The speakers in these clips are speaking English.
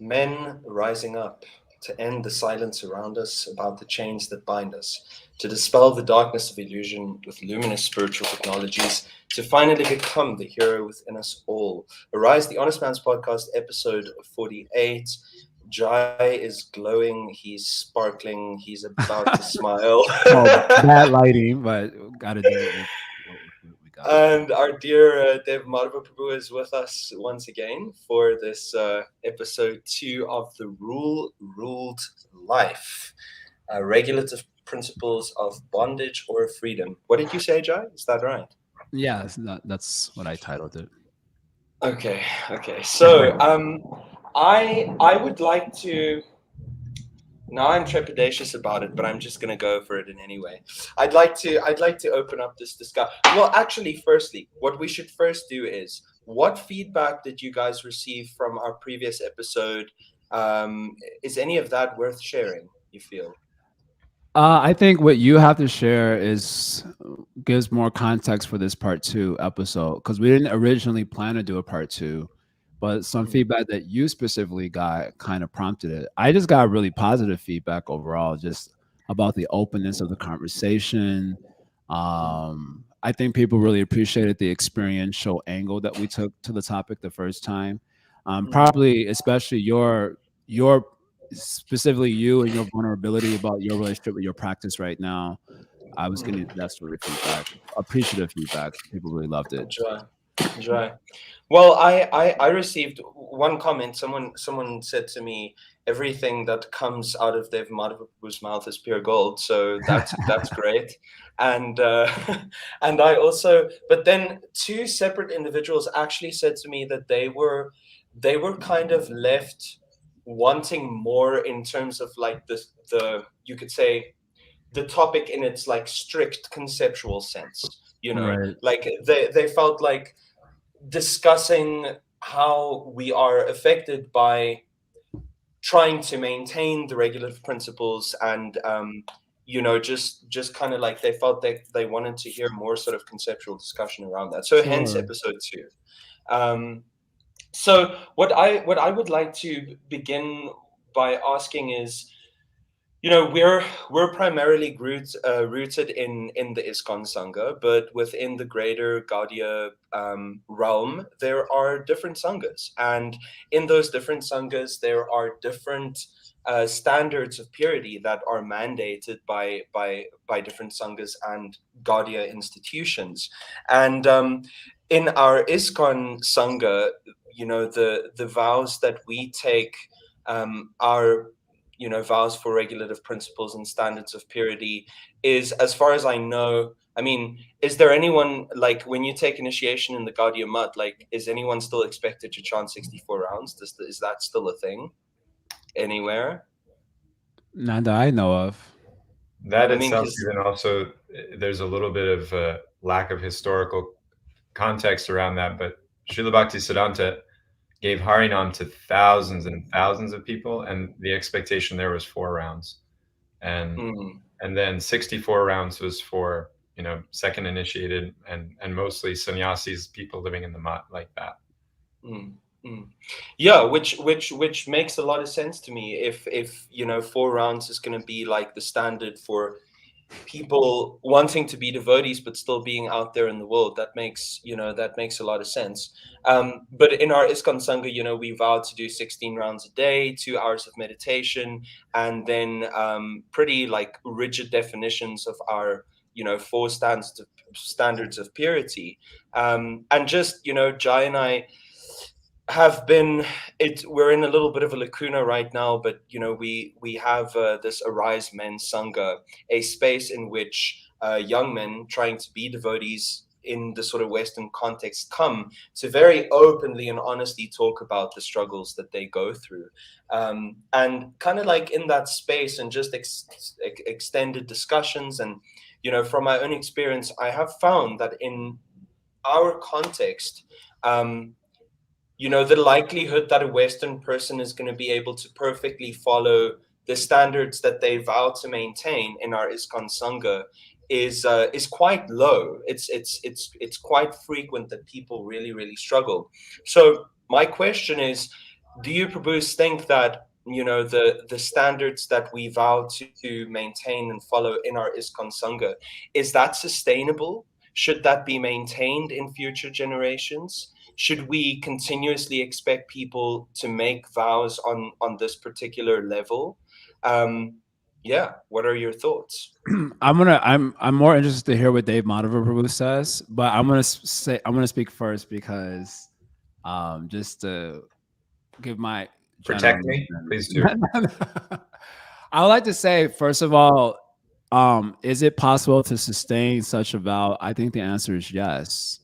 Men rising up to end the silence around us about the chains that bind us, to dispel the darkness of illusion with luminous spiritual technologies, to finally become the hero within us all. Arise, the Honest Man's Podcast, episode 48. Jai is glowing, he's sparkling, he's about to smile. Well, bad lighting, but got to do what we got. And our dear Dev Madhava Prabhu is with us once again for this episode 2 of the Ruled Life, regulative principles of bondage or freedom. What did you say, Jai? Is that right? Yeah, that's what I titled it. Okay. So I would like to. Now I'm trepidatious about it, but I'm just going to go for it in any way. I'd like to open up this discussion. Well, actually, firstly, what we should first do is, what feedback did you guys receive from our previous episode? Is any of that worth sharing, you feel? I think what you have to share is gives more context for this part two episode because we didn't originally plan to do a part two, but some Mm, feedback that you specifically got kind of prompted it. I just got really positive feedback overall, just about the openness of the conversation. mm, I think people really appreciated the experiential angle that we took to the topic the first time. mm. Probably, especially your specifically you and your vulnerability about your relationship with your practice right now. I was getting that sort of feedback, appreciative feedback. People really loved it. Enjoy, enjoy. Well, I received one comment. Someone said to me, everything that comes out of Dave Madhavu's mouth is pure gold. So that's great. And and I also, but then two separate individuals actually said to me that they were kind of left wanting more in terms of like the you could say the topic in its like strict conceptual sense. Right. Like they felt like discussing how we are affected by trying to maintain the regulative principles and just kind of like they felt they wanted to hear more sort of conceptual discussion around that, so hence Sure. episode 2. So what I would like to begin by asking is, we're primarily rooted in the ISKCON Sangha, but within the greater Gaudiya realm, there are different sanghas, and in those different sanghas, there are different standards of purity that are mandated by different sanghas and Gaudiya institutions, and in our ISKCON Sangha, the vows that we take are vows for regulative principles and standards of purity is, as far as I know, I mean, is there anyone, like, when you take initiation in the Gaudiya Mutt, like, is anyone still expected to chant 64 rounds? Is that still a thing anywhere? Not that I know of. That I mean, itself, because even also, there's a little bit of lack of historical context around that. But Srila Bhaktisiddhanta gave Harinam to thousands and thousands of people, and the expectation there was 4 rounds, and mm, and then 64 rounds was for second initiated and mostly sannyasis, people living in the mutt like that. mm, mm. Yeah, which makes a lot of sense to me. If 4 rounds is going to be like the standard for people wanting to be devotees but still being out there in the world, that makes a lot of sense. But in our ISKCON Sangha, we vow to do 16 rounds a day, 2 hours of meditation, and then pretty like rigid definitions of our four standards of purity. And just Jai and I have been we're in a little bit of a lacuna right now, but we have this Arise Men Sangha, a space in which young men trying to be devotees in the sort of Western context come to very openly and honestly talk about the struggles that they go through, and kind of like in that space and just extended discussions. And from my own experience, I have found that in our context, the likelihood that a Western person is going to be able to perfectly follow the standards that they vow to maintain in our ISKCON Sangha is quite low. It's quite frequent that people really, really struggle. So my question is, do you, Prabhus, think that, you know, the standards that we vow to maintain and follow in our ISKCON Sangha, is that sustainable? Should that be maintained in future generations? Should we continuously expect people to make vows on this particular level? Yeah, what are your thoughts? I'm more interested to hear what Dave Monover Prabhu says, but I'm gonna speak first because just to give my general Protect me, reason. please do. I would like to say, first of all, is it possible to sustain such a vow? I think the answer is yes.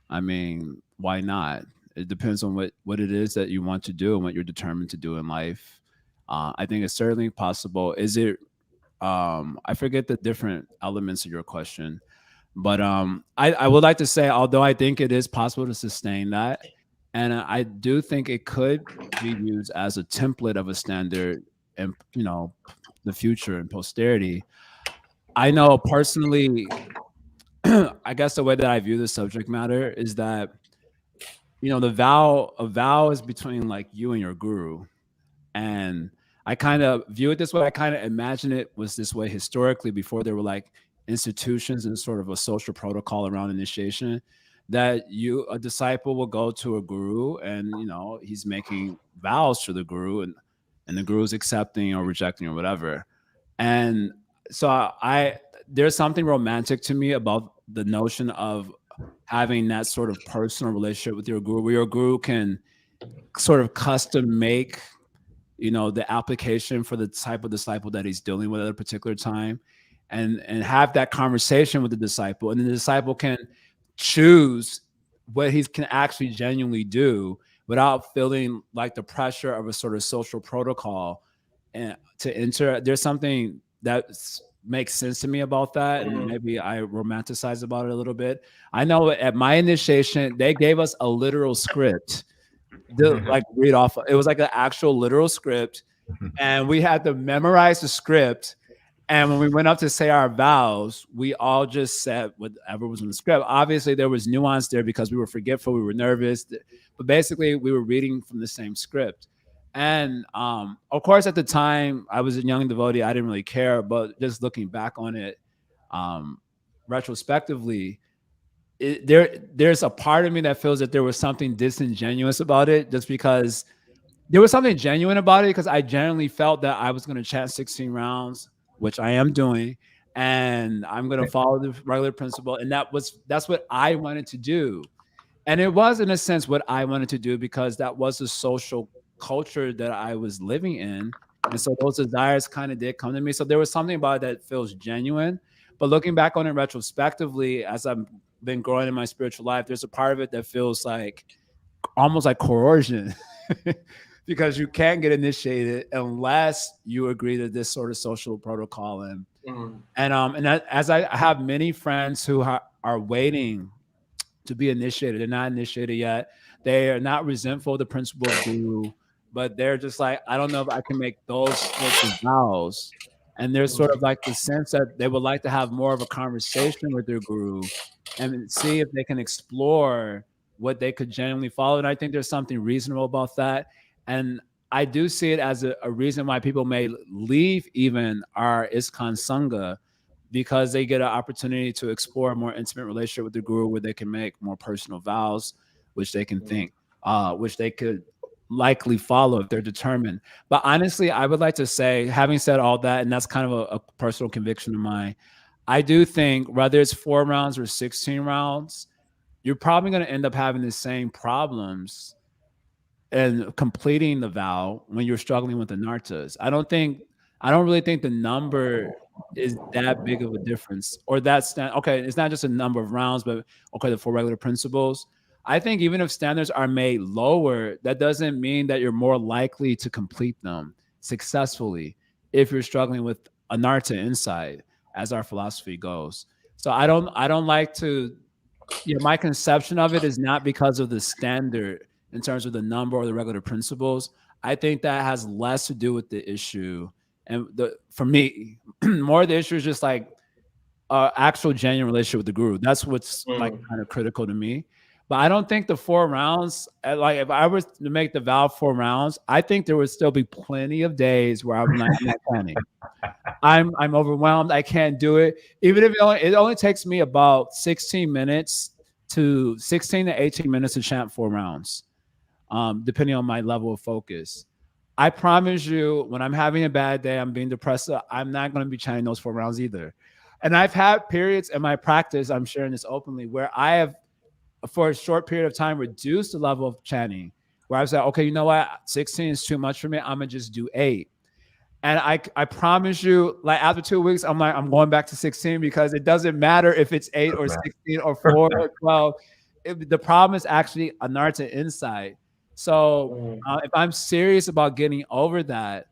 I mean, why not? It depends on what it is that you want to do and what you're determined to do in life. I think it's certainly possible. Is it? I forget the different elements of your question, but I would like to say, although I think it is possible to sustain that, and I do think it could be used as a template of a standard, and the future and posterity. I know personally, I guess the way that I view the subject matter is that a vow is between like you and your guru, and I kind of view it this way. I kind of imagine it was this way historically before there were like institutions and sort of a social protocol around initiation, that a disciple will go to a guru and he's making vows to the guru, and the guru is accepting or rejecting or whatever. And so there's something romantic to me about the notion of having that sort of personal relationship with your guru, where your guru can sort of custom make the application for the type of disciple that he's dealing with at a particular time, and have that conversation with the disciple, and the disciple can choose what he can actually genuinely do without feeling like the pressure of a sort of social protocol and to enter. There's something that makes sense to me about that, and maybe I romanticize about it a little bit. I know at my initiation they gave us a literal script like read off. It was like an actual literal script, and we had to memorize the script. And when we went up to say our vows, we all just said whatever was in the script. Obviously, there was nuance there because we were forgetful, we were nervous, but basically, we were reading from the same script. And of course, at the time, I was a young devotee. I didn't really care, but just looking back on it, retrospectively, there's a part of me that feels that there was something disingenuous about it, just because there was something genuine about it, because I genuinely felt that I was going to chant 16 rounds, which I am doing, and I'm going to follow the regular principle, and that's what I wanted to do. And it was, in a sense, what I wanted to do because that was the social culture that I was living in, and so those desires kind of did come to me. So there was something about it that feels genuine. But looking back on it retrospectively, as I've been growing in my spiritual life, there's a part of it that feels like almost like coercion. Because you can't get initiated unless you agree to this sort of social protocol. As I have many friends who are waiting to be initiated, they're not initiated yet. They are not resentful of the principle of guru, but they're just like, I don't know if I can make those sorts of vows. And there's sort of like the sense that they would like to have more of a conversation with their guru and see if they can explore what they could genuinely follow. And I think there's something reasonable about that. And I do see it as a reason why people may leave even our ISKCON Sangha, because they get an opportunity to explore a more intimate relationship with the guru, where they can make more personal vows, which they can think, which they could likely follow if they're determined. But honestly, I would like to say, having said all that, and that's kind of a personal conviction of mine, I do think whether it's 4 rounds or 16 rounds, you're probably going to end up having the same problems and completing the vow when you're struggling with the nartas. I don't really think the number is that big of a difference, or okay, it's not just a number of rounds, but okay, the 4 regular principles. I think even if standards are made lower, that doesn't mean that you're more likely to complete them successfully if you're struggling with anartha inside, as our philosophy goes. So I don't like to, my conception of it is not because of the standard in terms of the number or the regular principles. I think that has less to do with the issue. And for me, more of the issue is just like actual genuine relationship with the guru. That's what's like kind of critical to me. But I don't think the 4 rounds, like if I was to make the vow 4 rounds, I think there would still be plenty of days where I'm like, I'm not planning. I'm overwhelmed. I can't do it. Even if it only takes me about 16 to 18 minutes to chant 4 rounds, depending on my level of focus. I promise you, when I'm having a bad day, I'm being depressed, I'm not going to be chanting those 4 rounds either. And I've had periods in my practice, I'm sharing this openly, where I have, for a short period of time, reduced the level of chanting, where I was like, okay, you know what? 16 is too much for me. I'm going to just do 8. And I promise you, like after 2 weeks, I'm like, I'm going back to 16 because it doesn't matter if it's 8 or 16 or 4 or 12. The problem is actually anartha inside. So if I'm serious about getting over that,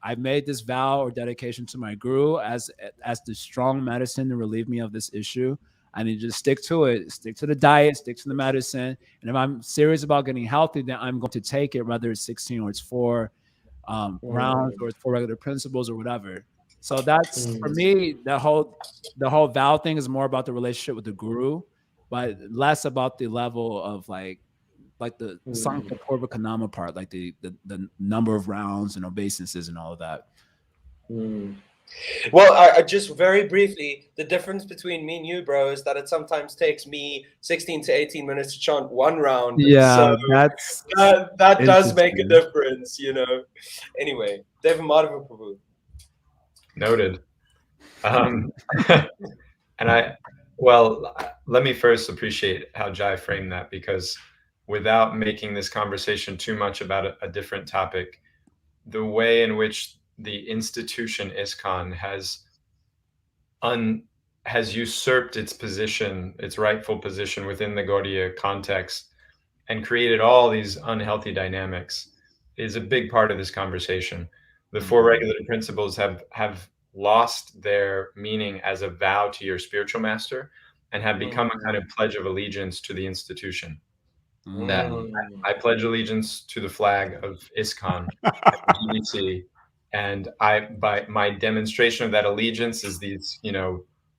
I made this vow or dedication to my guru as the strong medicine to relieve me of this issue. I need to just stick to it, stick to the diet, stick to the medicine. And if I'm serious about getting healthy, then I'm going to take it, whether it's 16 or it's 4 rounds or it's 4 regular principles or whatever. So that's for me, the whole vow thing is more about the relationship with the guru, but less about the level of like the Sankha Purva Kanama part, like the number of rounds and obeisances and all of that. Well, I just very briefly, the difference between me and you, bro, is that it sometimes takes me 16 to 18 minutes to chant 1 round. Yeah, so that does make a interesting. difference, Anyway, Dev Madhava Prabhu. Noted. And let me first appreciate how Jai framed that, because without making this conversation too much about a different topic, the way in which the institution ISKCON has usurped its position, its rightful position within the Gaudiya context, and created all these unhealthy dynamics is a big part of this conversation. The 4 regulative principles have lost their meaning as a vow to your spiritual master and have become a kind of pledge of allegiance to the institution. That I pledge allegiance to the flag of ISKCON, GBC, and by my demonstration of that allegiance is these,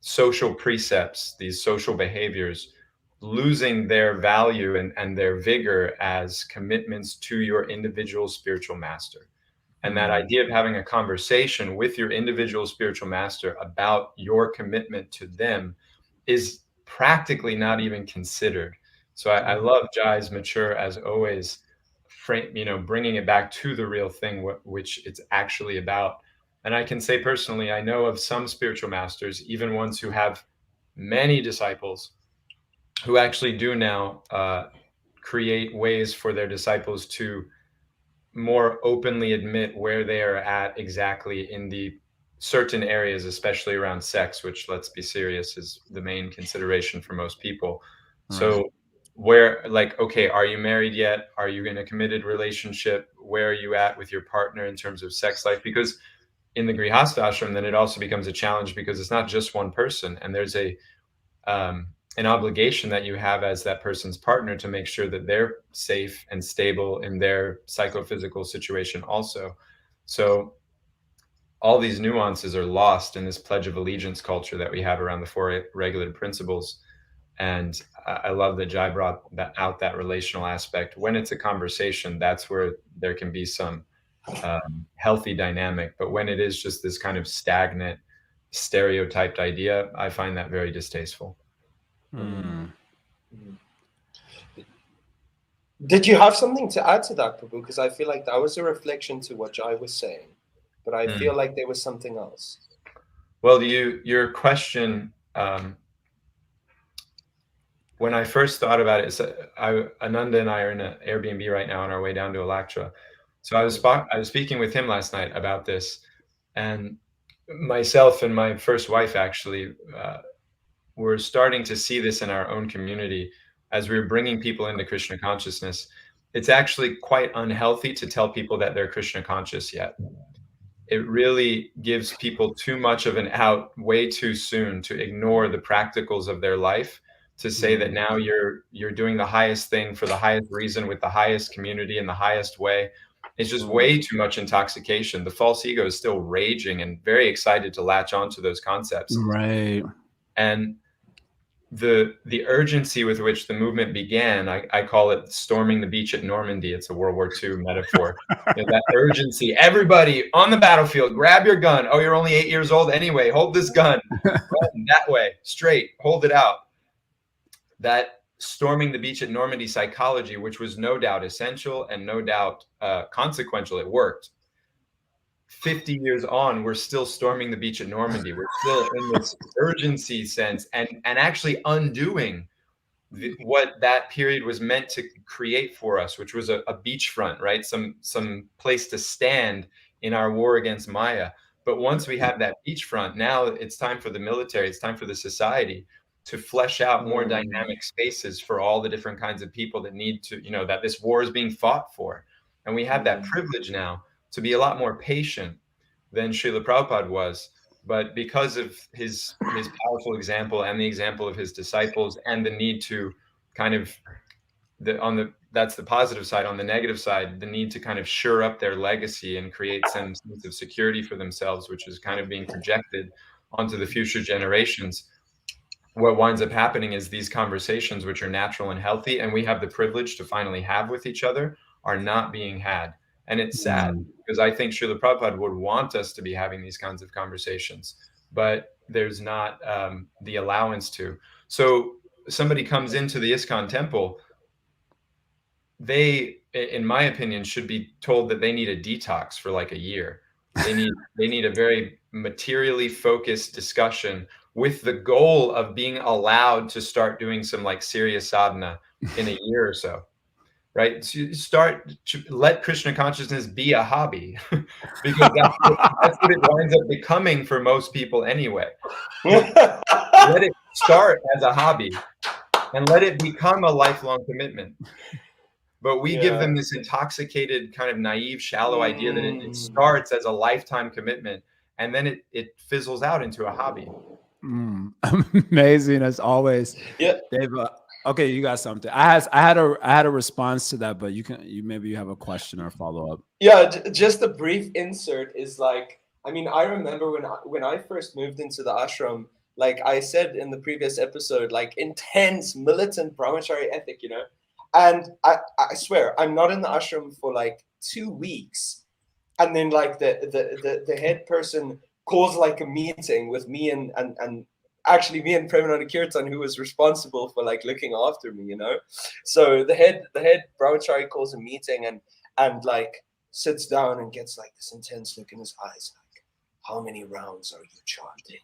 social precepts, these social behaviors, losing their value and their vigor as commitments to your individual spiritual master. And that idea of having a conversation with your individual spiritual master about your commitment to them is practically not even considered. So I love Jai's mature, as always, bringing it back to the real thing, which it's actually about. And I can say personally, I know of some spiritual masters, even ones who have many disciples, who actually do now create ways for their disciples to more openly admit where they are at exactly in the certain areas, especially around sex, which, let's be serious, is the main consideration for most people. Right. So where, like, okay, are you married yet? Are you in a committed relationship? Where are you at with your partner in terms of sex life? Because in the Grihastha ashram, then it also becomes a challenge, because it's not just one person, and there's an obligation that you have as that person's partner to make sure that they're safe and stable in their psychophysical situation also. So all these nuances are lost in this pledge of allegiance culture that we have around the 4 regulative principles. And I love that Jai brought that relational aspect. When it's a conversation, that's where there can be some healthy dynamic. But when it is just this kind of stagnant, stereotyped idea, I find that very distasteful. Did you have something to add to that, Prabhu? Because I feel like that was a reflection to what Jai was saying, but I feel like there was something else. Well, your question, when I first thought about it, Ananda and I are in an Airbnb right now on our way down to Electra. So I was speaking with him last night about this, and myself and my first wife actually we're starting to see this in our own community as we're bringing people into Krishna consciousness. It's actually quite unhealthy to tell people that they're Krishna conscious yet. It really gives people too much of an out way too soon to ignore the practicals of their life, to say that now you're doing the highest thing for the highest reason with the highest community in the highest way. It's just way too much intoxication. The false ego is still raging and very excited to latch onto those concepts. Right. And the urgency with which the movement began, I call it storming the beach at Normandy. It's a World War II metaphor. That urgency, everybody on the battlefield, grab your gun. Oh, you're only 8 years old anyway. Hold this gun. Run that way, straight. Hold it out. That storming the beach at Normandy psychology, which was no doubt essential and no doubt consequential, it worked. 50 years on, we're still storming the beach at Normandy. We're still in this urgency sense and actually undoing what that period was meant to create for us, which was a beachfront, right? Some place to stand in our war against Maya. But once we have that beachfront, now it's time for the military, it's time for the society to flesh out more dynamic spaces for all the different kinds of people that need to, that this war is being fought for. And we have that privilege now to be a lot more patient than Srila Prabhupada was. But because of his powerful example and the example of his disciples and the need to kind of, that's the positive side. On the negative side, the need to kind of shore up their legacy and create some sense of security for themselves, which is kind of being projected onto the future generations. What winds up happening is these conversations, which are natural and healthy, and we have the privilege to finally have with each other, are not being had. And it's sad because I think Srila Prabhupada would want us to be having these kinds of conversations, but there's not the allowance to. So somebody comes into the ISKCON temple, they, in my opinion, should be told that they need a detox for like a year. They need a very materially focused discussion with the goal of being allowed to start doing some like serious sadhana in a year or so. Right? To start to let Krishna consciousness be a hobby, because that's what it winds up becoming for most people anyway. Let it start as a hobby and let it become a lifelong commitment. But we give them this intoxicated, kind of naive, shallow idea that it starts as a lifetime commitment and then it fizzles out into a hobby. Amazing as always. Yeah. Dave, okay, you got something. I had a response to that, but maybe you have a question or follow up. Yeah, just a brief insert is like, I mean, I remember when I first moved into the ashram, like I said in the previous episode, like intense militant brahmachari ethic, and I swear I'm not in the ashram for like 2 weeks, and then like the head person calls like a meeting with me and actually me and Premananda Kirtan, who was responsible for like looking after me, So the head brahmachari calls a meeting and like sits down and gets like this intense look in his eyes, like, how many rounds are you chanting?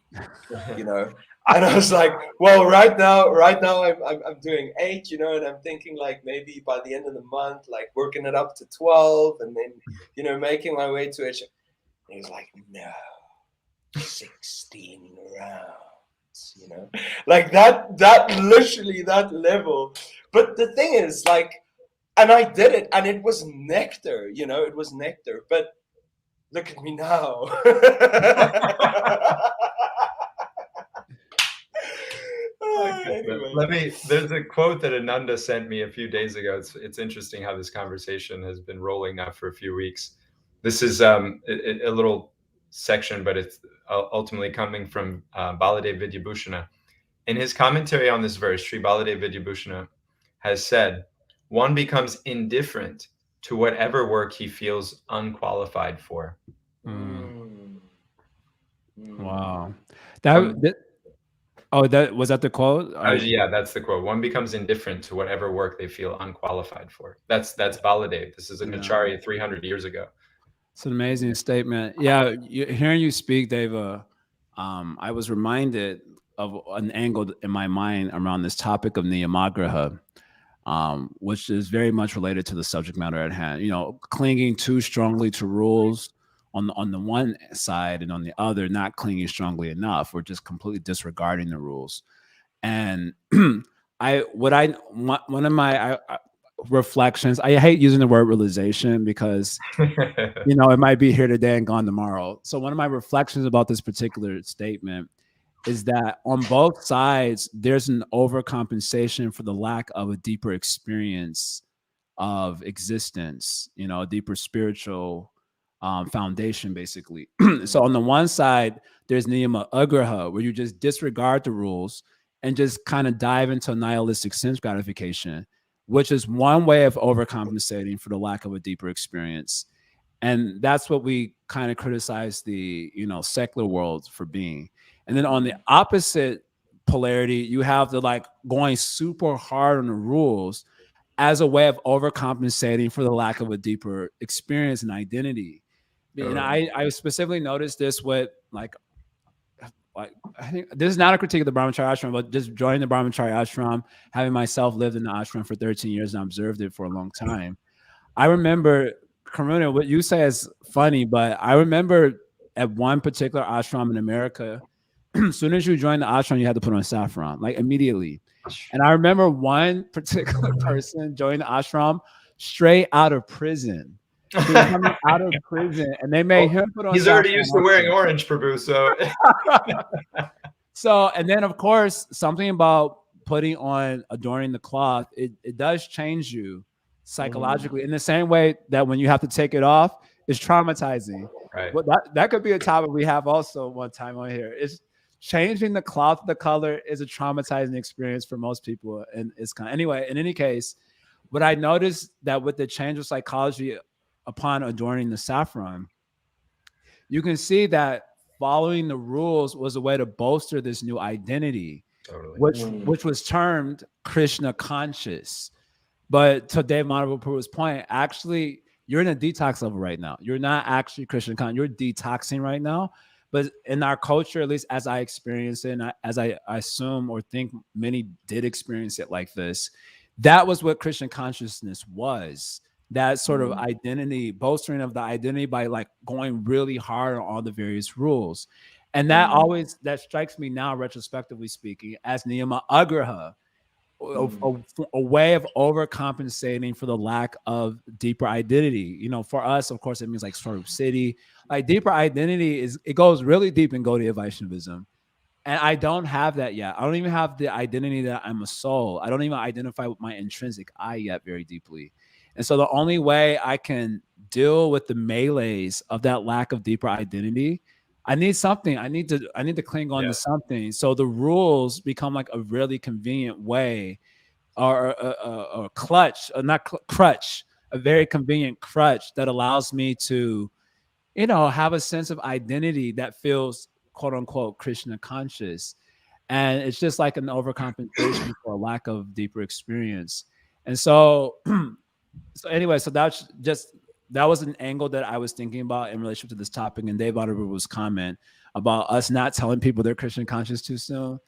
And I was like, well, right now I'm doing 8, and I'm thinking like maybe by the end of the month, like working it up to 12, and then making my way to it. And he's like, no, 16 rounds, like that literally that level. But the thing is, like, and I did it, and it was nectar, it was nectar. But look at me now. Anyway. There's a quote that Ananda sent me a few days ago. It's interesting how this conversation has been rolling now for a few weeks. This is a little section, but it's ultimately coming from Baladev Vidyabhushana. In his commentary on this verse, Sri Baladev Vidyabhushana has said, one becomes indifferent to whatever work he feels unqualified for. Wow. Was that the quote? Yeah, that's the quote. One becomes indifferent to whatever work they feel unqualified for. That's Baladev. This is an Acharya 300 years ago. It's an amazing statement. Yeah, hearing you speak, Deva, I was reminded of an angle in my mind around this topic of Niyamagraha, which is very much related to the subject matter at hand. Clinging too strongly to rules on the one side, and on the other, not clinging strongly enough, or just completely disregarding the rules. And one of my reflections, I hate using the word realization because it might be here today and gone tomorrow. So one of my reflections about this particular statement is that on both sides, there's an overcompensation for the lack of a deeper experience of existence, a deeper spiritual foundation, basically. So on the one side, there's niyama agraha, where you just disregard the rules and just kind of dive into nihilistic sense gratification, which is one way of overcompensating for the lack of a deeper experience. And that's what we kind of criticize the, secular world for being. And then on the opposite polarity, you have the like going super hard on the rules as a way of overcompensating for the lack of a deeper experience and identity. And I specifically noticed this with like I think this is not a critique of the Brahmachari ashram, but just joining the Brahmachari ashram, having myself lived in the ashram for 13 years and observed it for a long time. I remember, Karuna, what you say is funny, but I remember at one particular ashram in America, as soon as you joined the ashram, you had to put on saffron, like immediately. And I remember one particular person joined the ashram straight out of prison. He was coming out of prison, and they made him put on. He's already used to wearing orange, Prabhu. So, and then of course, something about putting on, adorning the cloth, it does change you psychologically in the same way that when you have to take it off, it's traumatizing. Right. But that could be a topic we have also one time on here. It's changing the cloth, the color is a traumatizing experience for most people, and it's kind of, anyway. In any case, what I noticed that with the change of psychology upon adorning the saffron, you can see that following the rules was a way to bolster this new identity, which was termed Krishna conscious. But to Dave Madhavapuru's point, actually, you're in a detox level right now. You're not actually Krishna conscious. You're detoxing right now. But in our culture, at least as I experience it, and as I assume or think many did experience it like this, that was what Krishna consciousness was. That sort of identity, bolstering of the identity by like going really hard on all the various rules. And that always, that strikes me now, retrospectively speaking, as niyama agraha, a way of overcompensating for the lack of deeper identity. For us, of course, it means like Swarup City. Like deeper identity it goes really deep in Gaudiya Vaishnavism. And I don't have that yet. I don't even have the identity that I'm a soul. I don't even identify with my intrinsic I yet very deeply. And so the only way I can deal with the melees of that lack of deeper identity, I need something. I need to cling on to something. So the rules become like a really convenient way, or a clutch, crutch, a very convenient crutch that allows me to, have a sense of identity that feels quote unquote Krishna conscious. And it's just like an overcompensation for a lack of deeper experience. And so, anyway, so that was an angle that I was thinking about in relation to this topic. And Dave Otter's comment about us not telling people they're Christian conscious too soon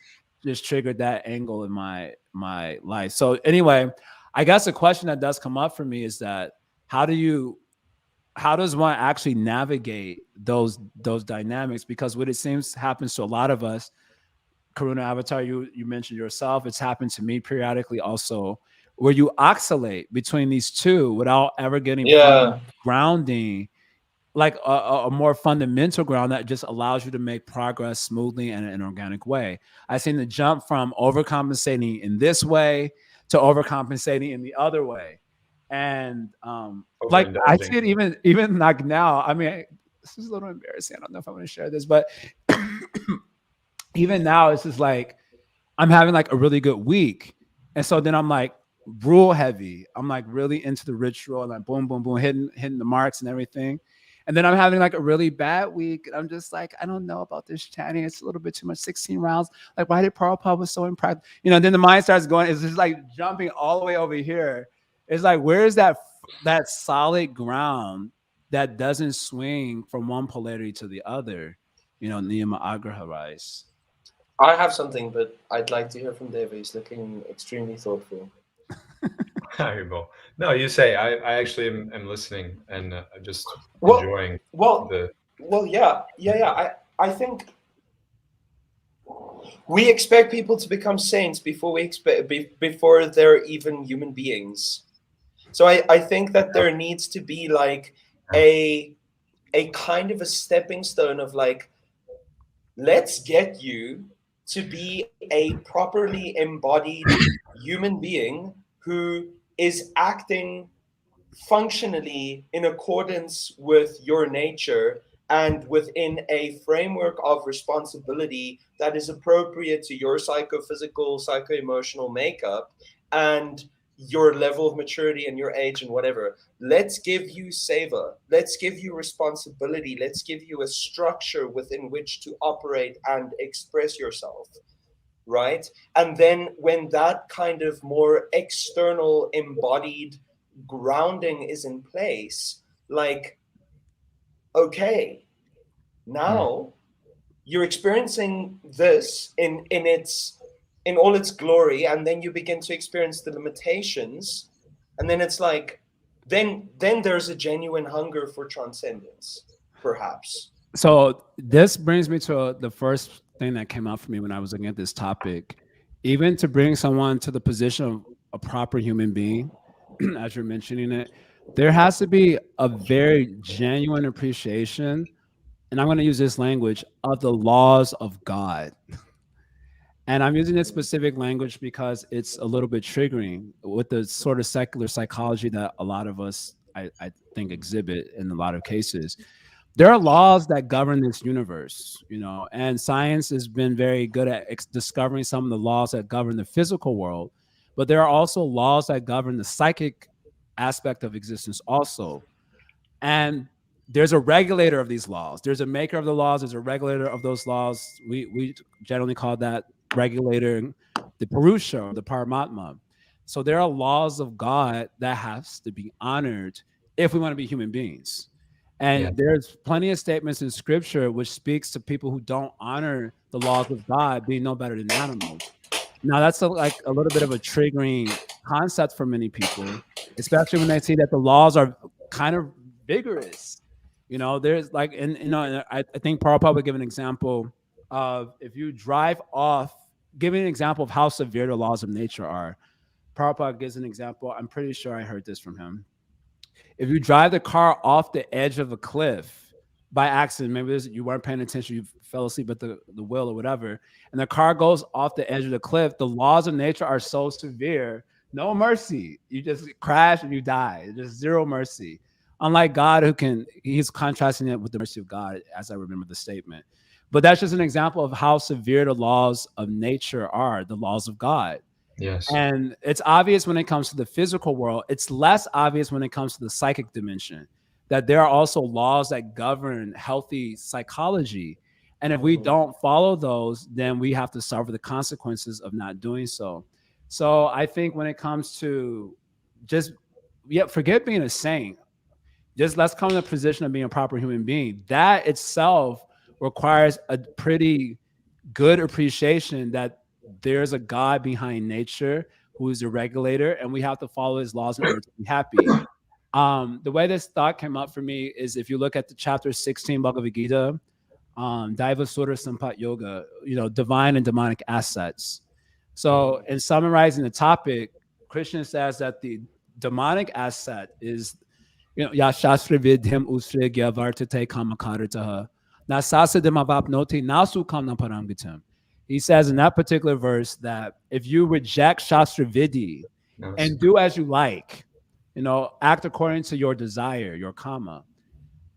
just triggered that angle in my life. So anyway, I guess the question that does come up for me is that how does one actually navigate those dynamics? Because what it seems happens to a lot of us, Karuna Avatar, you mentioned yourself, it's happened to me periodically also, where you oscillate between these two without ever getting grounding, like a more fundamental ground that just allows you to make progress smoothly and in an organic way. I've seen the jump from overcompensating in this way to overcompensating in the other way. And like I see it even like now. I mean, this is a little embarrassing. I don't know if I want to share this, but even now it's just like I'm having like a really good week. And so then I'm like rule heavy. I'm like really into the ritual and like boom, boom, boom, hitting the marks and everything. And then I'm having like a really bad week. And I'm just like, I don't know about this chanting. It's a little bit too much, 16 rounds. Like, why did Prabhupada was so impractical? Then the mind starts going, it's just like jumping all the way over here. It's like, where is that solid ground that doesn't swing from one polarity to the other? Niyama agraha rise. I have something, but I'd like to hear from David. He's looking extremely thoughtful. No, you say. I actually am listening and just enjoying. I think we expect people to become saints before they're even human beings. So I think that there needs to be like a kind of a stepping stone of like, let's get you to be a properly embodied human being who is acting functionally in accordance with your nature and within a framework of responsibility that is appropriate to your psychophysical, psycho-emotional makeup and your level of maturity and your age and whatever. Let's give you seva. Let's give you responsibility. Let's give you a structure within which to operate and express yourself. Right? And then when that kind of more external embodied grounding is in place, like, okay, now you're experiencing this in all its glory, and then you begin to experience the limitations, and then it's like then there's a genuine hunger for transcendence, perhaps. So this brings me to the first thing that came out for me when I was looking at this topic. Even to bring someone to the position of a proper human being, as you're mentioning it, there has to be a very genuine appreciation, and I'm going to use this language, of the laws of God. And I'm using this specific language because it's a little bit triggering with the sort of secular psychology that a lot of us, I think, exhibit in a lot of cases. There are laws that govern this universe, and science has been very good at discovering some of the laws that govern the physical world, but there are also laws that govern the psychic aspect of existence also. And there's a regulator of these laws. There's a maker of the laws. There's a regulator of those laws. We generally call that regulator the Purusha or the Paramatma. So there are laws of God that has to be honored if we want to be human beings. And there's plenty of statements in scripture which speaks to people who don't honor the laws of God being no better than animals. Now that's like a little bit of a triggering concept for many people, especially when they see that the laws are kind of vigorous. There's like, I think Prabhupada would give an example of, if you drive off, giving an example of how severe the laws of nature are. Prabhupada gives an example. I'm pretty sure I heard this from him. If you drive the car off the edge of a cliff by accident, maybe you weren't paying attention, you fell asleep at the wheel or whatever, and the car goes off the edge of the cliff, the laws of nature are so severe, no mercy. You just crash and you die. There's zero mercy. Unlike God, he's contrasting it with the mercy of God, as I remember the statement. But that's just an example of how severe the laws of nature are, the laws of God. Yes. And it's obvious when it comes to the physical world. It's less obvious when it comes to the psychic dimension, that there are also laws that govern healthy psychology. And if we don't follow those, then we have to suffer the consequences of not doing so. So I think when it comes to forget being a saint, just let's come in the position of being a proper human being. That itself requires a pretty good appreciation that there's a God behind nature who is a regulator, and we have to follow his laws in order to be happy. The way this thought came up for me is if you look at the chapter 16 Bhagavad Gita, Daiva Sura Sampat Yoga, divine and demonic assets. So in summarizing the topic, Krishna says that the demonic asset is, Yashastra Vidhim Usre Gyavartate Kamakaritaha. Nasasadimavapnoti Nasukam Naparangitam. He says in that particular verse that if you reject Shastra Vidhi and do as you like, act according to your desire, your kama,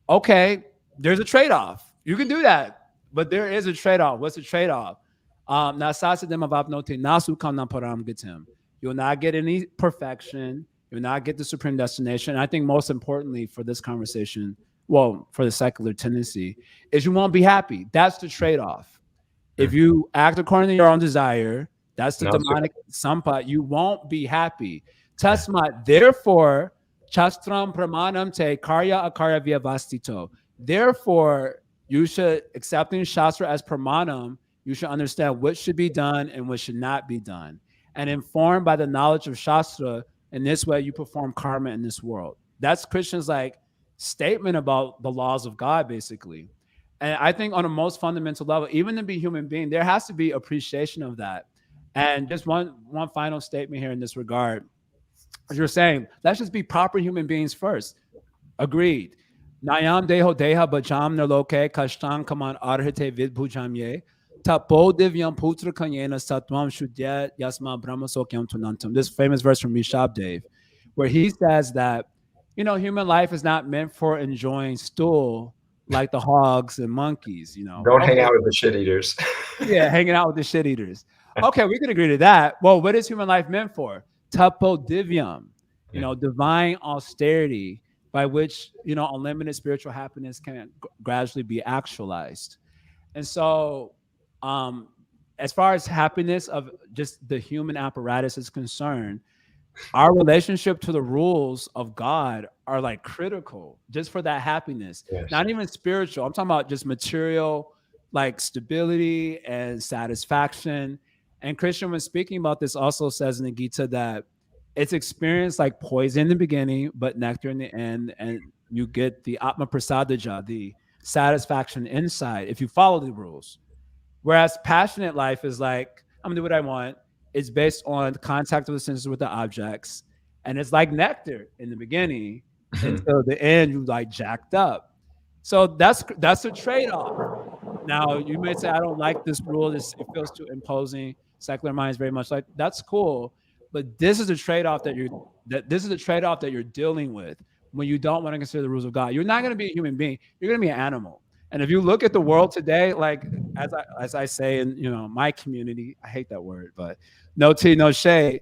okay, there's a trade-off. You can do that, but there is a trade-off. What's the trade-off? You'll not get any perfection. You'll not get the supreme destination. And I think most importantly for this conversation, for the secular tendency, is you won't be happy. That's the trade-off. If you act according to your own desire, that's the demonic sampa, you won't be happy. Tasmat, therefore, chastram pramanam te karya akarya vyavastito. Therefore, you should, accepting Shastra as pramanam, you should understand what should be done and what should not be done. And informed by the knowledge of Shastra, in this way you perform karma in this world. That's Krishna's statement about the laws of God, basically. And I think on a most fundamental level, even to be a human being, there has to be appreciation of that. And just one final statement here in this regard. As you're saying, let's just be proper human beings first. Agreed. Nayam deho deha bajam naloke kashtan kaman arhate vidbhujamye tapo divyam putra kanyena satvam shudyat yasma brahma sokyam tunantam. This famous verse from Rishabdev, where he says that, human life is not meant for enjoying stool, like the hogs and monkeys, you know. Don't hang Okay, out with the shit eaters. yeah, hanging out with the shit eaters. Okay, we can agree to that. Well, what is human life meant for? Tupodivium, you Yeah. know, divine austerity by which, you know, unlimited spiritual happiness can gradually be actualized. And so, um, as far as happiness of just the human apparatus is concerned, our relationship to the rules of God are like critical just for that happiness, Yes. not even spiritual. I'm talking about just material, like stability and satisfaction. And Christian, when speaking about this, also says in the Gita that it's experienced like poison in the beginning, but nectar in the end. And you get the Atma Prasadaja, the satisfaction inside, if you follow the rules. Whereas passionate life is like, I'm gonna do what I want. It's based on contact of the senses with the objects. And it's like nectar in the beginning until the end, you like jacked up. So that's a trade-off. Now you may say, I don't like this rule. It feels too imposing. Secular minds very much like that's cool. But this is a trade-off that you're dealing with when you don't want to consider the rules of God. You're not going to be a human being. You're going to be an animal. And if you look at the world today, like as I say in my community, I hate that word, but no tea, no shade.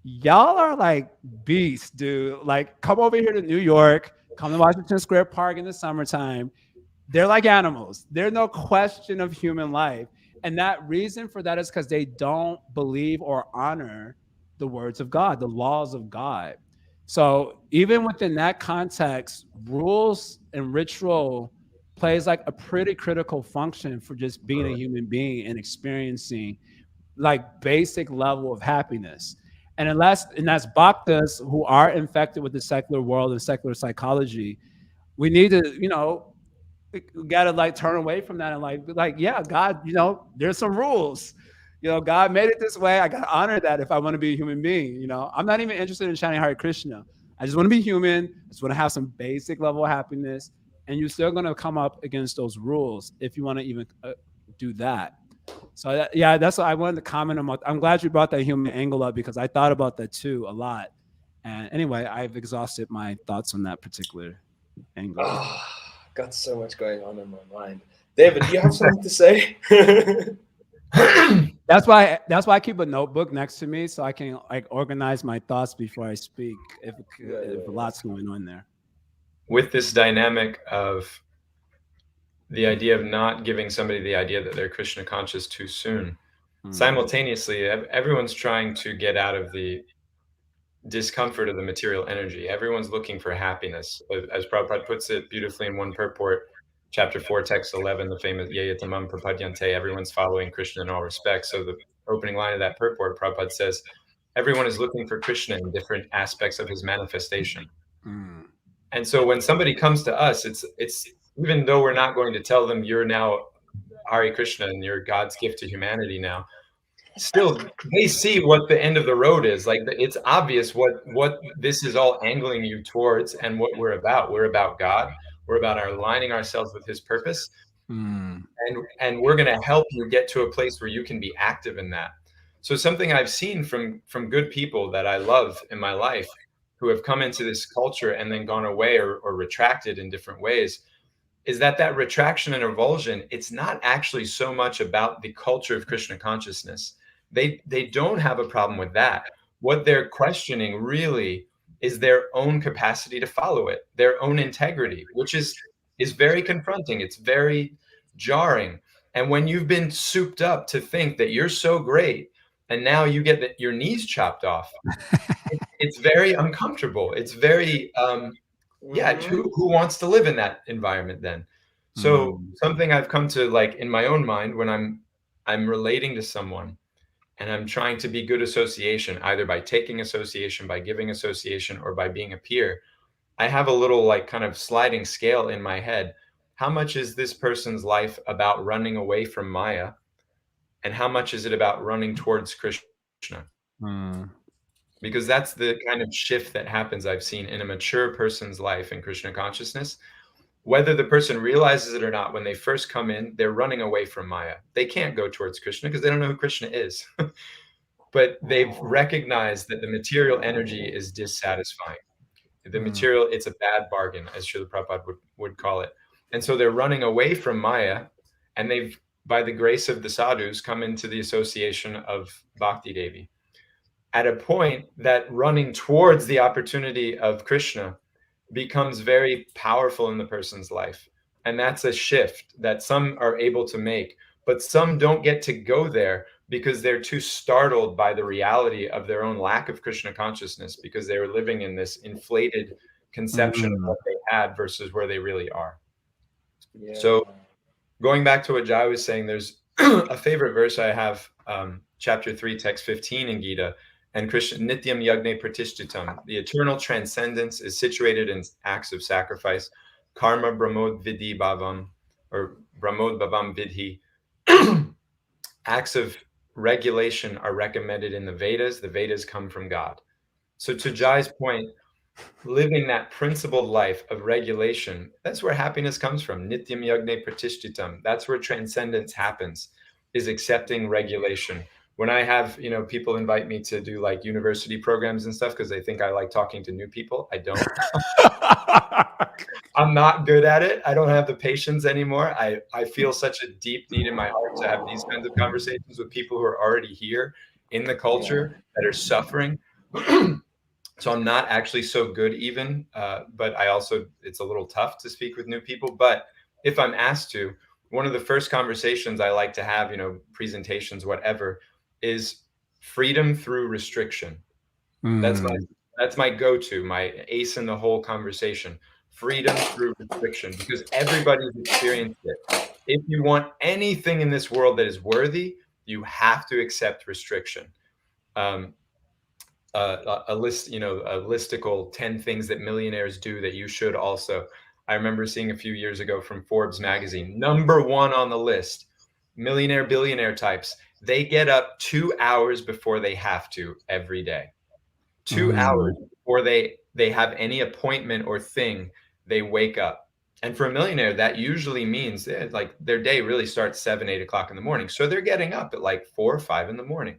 Y'all are like beasts, dude. Like, come over here to New York, come to Washington Square Park in the summertime. They're like animals. There's no question of human life. And that reason for that is because they don't believe or honor the words of God, the laws of God. So even within that context, rules and ritual plays like a pretty critical function for just being a human being and experiencing like basic level of happiness. And that's bhaktas who are infected with the secular world and secular psychology. We need to, we gotta like turn away from that and like, yeah, God, there's some rules. God made it this way. I gotta honor that if I want to be a human being. I'm not even interested in chanting Hare Krishna. I just want to be human. I just want to have some basic level of happiness. And you're still gonna come up against those rules if you want to even do that. So yeah, that's what I wanted to comment on. I'm glad you brought that human angle up because I thought about that too a lot. And anyway, I've exhausted my thoughts on that particular angle. Oh, got so much going on in my mind. David, do you have something to say? That's why I keep a notebook next to me so I can like organize my thoughts before I speak if a lot's going on there. With this dynamic of the idea of not giving somebody the idea that they're Krishna conscious too soon, simultaneously, everyone's trying to get out of the discomfort of the material energy. Everyone's looking for happiness. As Prabhupada puts it beautifully in one purport, chapter 4, text 11, the famous Yayatamam Prapadyante, everyone's following Krishna in all respects. So the opening line of that purport, Prabhupada says, everyone is looking for Krishna in different aspects of his manifestation. And so when somebody comes to us, it's even though we're not going to tell them you're now Hare Krishna and you're God's gift to humanity now, still they see what the end of the road is. Like it's obvious what this is all angling you towards and what we're about. We're about God. We're about aligning ourselves with his purpose. And we're going to help you get to a place where you can be active in that. So something I've seen from good people that I love in my life who have come into this culture and then gone away or retracted in different ways is that retraction and revulsion, it's not actually so much about the culture of Krishna consciousness. They don't have a problem with that. What they're questioning really is their own capacity to follow it, their own integrity, which is very confronting. It's very jarring. And when you've been souped up to think that you're so great, and now you get your knees chopped off, it's very uncomfortable. It's very who wants to live in that environment then? So something I've come to like in my own mind when I'm relating to someone and I'm trying to be good association, either by taking association, by giving association, or by being a peer, I have a little like kind of sliding scale in my head. How much is this person's life about running away from Maya? And how much is it about running towards Krishna? Because that's the kind of shift that happens I've seen in a mature person's life in Krishna consciousness. Whether the person realizes it or not, when they first come in, they're running away from Maya. They can't go towards Krishna because they don't know who Krishna is. But they've recognized that the material energy is dissatisfying. The material, it's a bad bargain, as Srila Prabhupada would call it. And so they're running away from Maya, and they've, by the grace of the sadhus, come into the association of Bhakti Devi. At a point that running towards the opportunity of Krishna becomes very powerful in the person's life. And that's a shift that some are able to make, but some don't get to go there because they're too startled by the reality of their own lack of Krishna consciousness, because they were living in this inflated conception of what they had versus where they really are. Yeah. So going back to what Jai was saying, there's a favorite verse I have, chapter 3, text 15 in Gita, and Krishna, Nityam Yagne Pratishtitam. The eternal transcendence is situated in acts of sacrifice. Karma Brahmod Vidhi Bhavam, or Brahmod Bhavam Vidhi. Acts of regulation are recommended in the Vedas. The Vedas come from God. So to Jai's point, living that principled life of regulation, that's where happiness comes from. Nityam Yagne Pratishtitam. That's where transcendence happens, is accepting regulation. When I have, people invite me to do like university programs and stuff because they think I like talking to new people, I don't. I'm not good at it. I don't have the patience anymore. I feel such a deep need in my heart to have these kinds of conversations with people who are already here in the culture that are suffering. So I'm not actually so good even, but it's a little tough to speak with new people. But if I'm asked to, one of the first conversations I like to have, presentations, whatever, is freedom through restriction. That's my go-to, my ace in the whole conversation. Freedom through restriction, because everybody's experienced it. If you want anything in this world that is worthy, you have to accept restriction. A list, a listicle 10 things that millionaires do that you should also. I remember seeing a few years ago from Forbes magazine, number 1 on the list, millionaire, billionaire types. They get up 2 hours before they have to every day. 2 hours before they have any appointment or thing, they wake up. And for a millionaire, that usually means like their day really starts 7, 8 o'clock in the morning. So they're getting up at like 4 or 5 in the morning.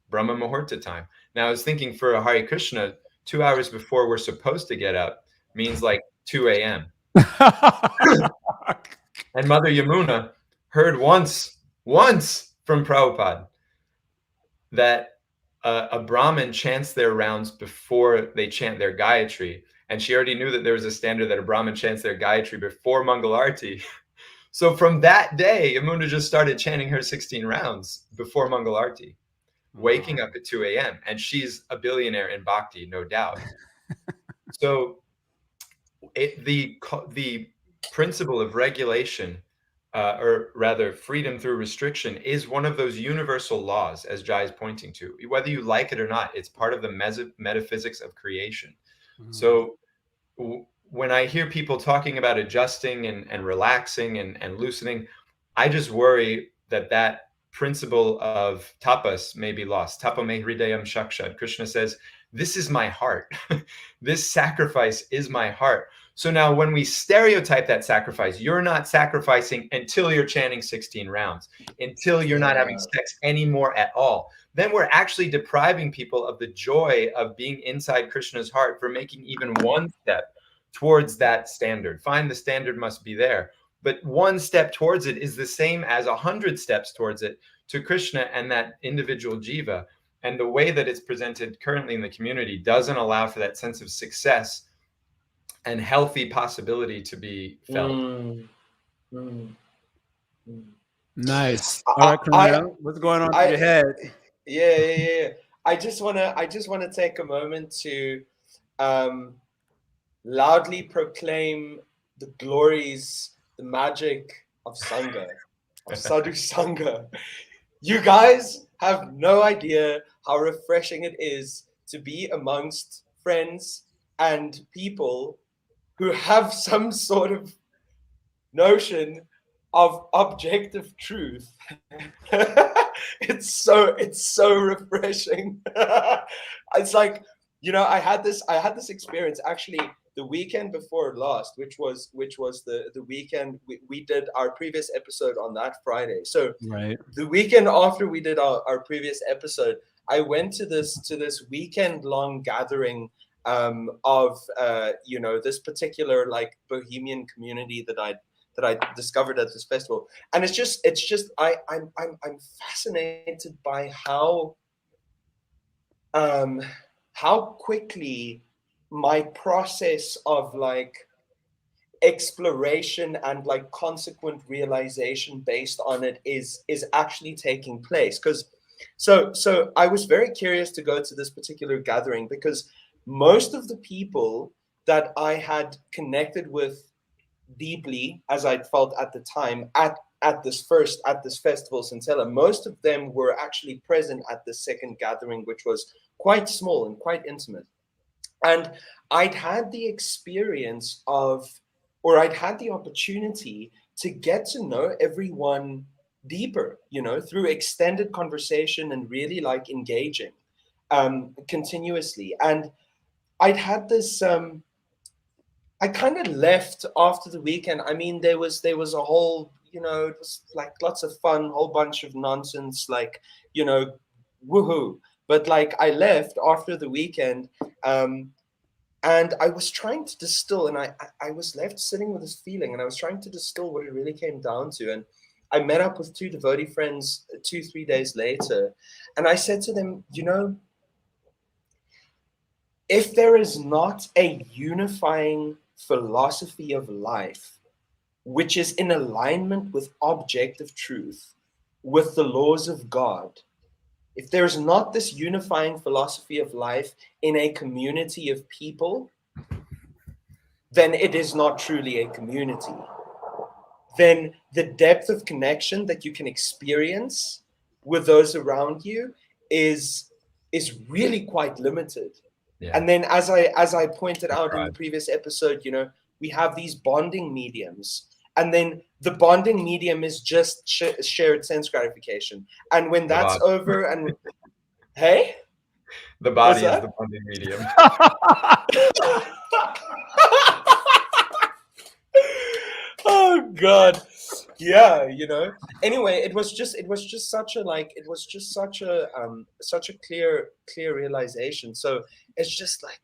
Brahma Muhurta time. Now I was thinking for a Hare Krishna, 2 hours before we're supposed to get up means like 2 a.m. And Mother Yamuna heard once from Prabhupada that a Brahmin chants their rounds before they chant their Gayatri. And she already knew that there was a standard that a Brahmin chants their Gayatri before Mangalarti. So from that day, Yamuna just started chanting her 16 rounds before Mangalarti, waking up at 2 a.m. And she's a billionaire in Bhakti, no doubt. So the principle of regulation, or rather freedom through restriction, is one of those universal laws, as Jai is pointing to. Whether you like it or not, it's part of the metaphysics of creation. So when I hear people talking about adjusting and relaxing and loosening, I just worry that principle of tapas may be lost. Tapa me hridayam shakshad. Krishna says, this is my heart. This sacrifice is my heart. So now when we stereotype that sacrifice, you're not sacrificing until you're chanting 16 rounds, until you're not having sex anymore at all. Then we're actually depriving people of the joy of being inside Krishna's heart for making even one step towards that standard. Fine, the standard must be there, but one step towards it is the same as 100 steps towards it to Krishna and that individual jiva. And the way that it's presented currently in the community doesn't allow for that sense of success and healthy possibility to be felt. Nice. All right, Cornell, what's going on in your head? Yeah. I just wanna take a moment to loudly proclaim the glories, the magic of Sangha, of Sadhu Sangha. You guys have no idea how refreshing it is to be amongst friends and people who have some sort of notion of objective truth. It's so refreshing. It's like, I had this experience actually the weekend before last, which was the weekend we did our previous episode on that Friday. So right. The weekend after we did our previous episode, I went to this weekend long gathering of this particular like Bohemian community that discovered at this festival. And it's just I'm fascinated by how quickly my process of like exploration and like consequent realization based on it is actually taking place. Because so I was very curious to go to this particular gathering because most of the people that I had connected with deeply, as I felt at the time, at this festival Centella, most of them were actually present at the second gathering, which was quite small and quite intimate. And I'd had the experience of, or I'd had the opportunity to get to know everyone deeper, through extended conversation and really like engaging continuously. And I'd had this, I kind of left after the weekend. I mean, there was a whole, it was like lots of fun, whole bunch of nonsense, like, woohoo. But like I left after the weekend, and I was trying to distill, and I was left sitting with this feeling, and I was trying to distill what it really came down to. And I met up with two devotee friends 2-3 days later, and I said to them, if there is not a unifying philosophy of life, which is in alignment with objective truth, with the laws of God, if there's not this unifying philosophy of life in a community of people, then it is not truly a community. Then the depth of connection that you can experience with those around you is really quite limited. Yeah. And then as I pointed out in the previous episode, we have these bonding mediums. And then the bonding medium is just shared sense gratification. And when that's over, and hey, the body is the bonding medium. Oh God, yeah, Anyway, it was just such a clear realization. So it's just like,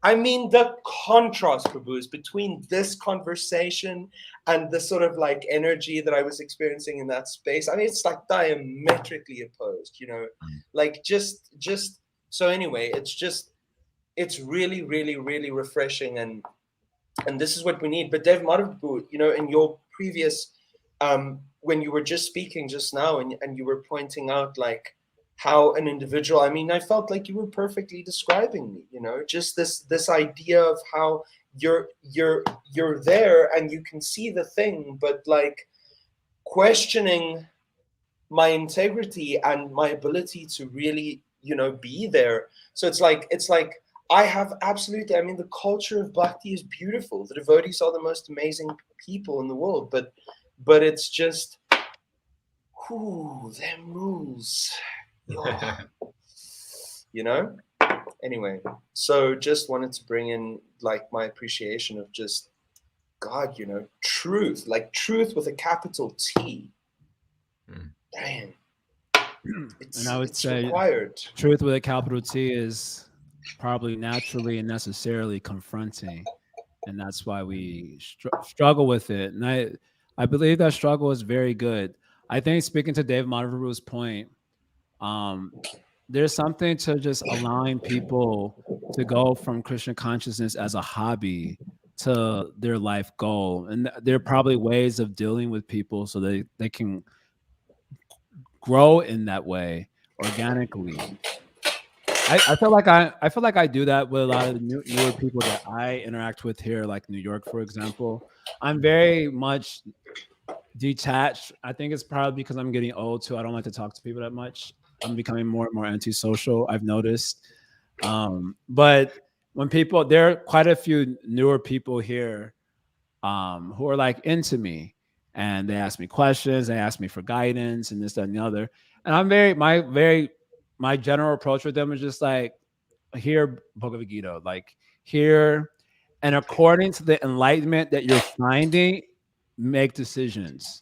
I mean, the contrast, Prabhus, between this conversation and the sort of like energy that I was experiencing in that space. I mean, it's like diametrically opposed, like just so anyway, it's really, really, really refreshing, and this is what we need. But Dev Madhavu, in your previous, when you were just speaking just now, and you were pointing out like how an individual, I mean, I felt like you were perfectly describing me, just this idea of how you're there and you can see the thing, but like questioning my integrity and my ability to really, be there. So it's like I have absolutely, I mean, the culture of bhakti is beautiful. The devotees are the most amazing people in the world, but it's just, them rules. Anyway, so just wanted to bring in like my appreciation of just God, truth, like truth with a capital T. Damn. And I would say required. Truth with a capital T is probably naturally and necessarily confronting, and that's why we struggle with it. And I believe that struggle is very good. I think, speaking to Dave Madhavu's point, there's something to just allowing people to go from Krishna consciousness as a hobby to their life goal. And there are probably ways of dealing with people so they can grow in that way organically. I feel like I do that with a lot of the newer people that I interact with here, like New York, for example. I'm very much detached. I think it's probably because I'm getting old too. I don't like to talk to people that much. I'm becoming more and more antisocial, I've noticed. But when there are quite a few newer people here who are like into me, and they ask me questions, they ask me for guidance and this, that, and the other. And I'm my general approach with them is just like, hear Bhagavad Gita, like hear, and according to the enlightenment that you're finding, make decisions.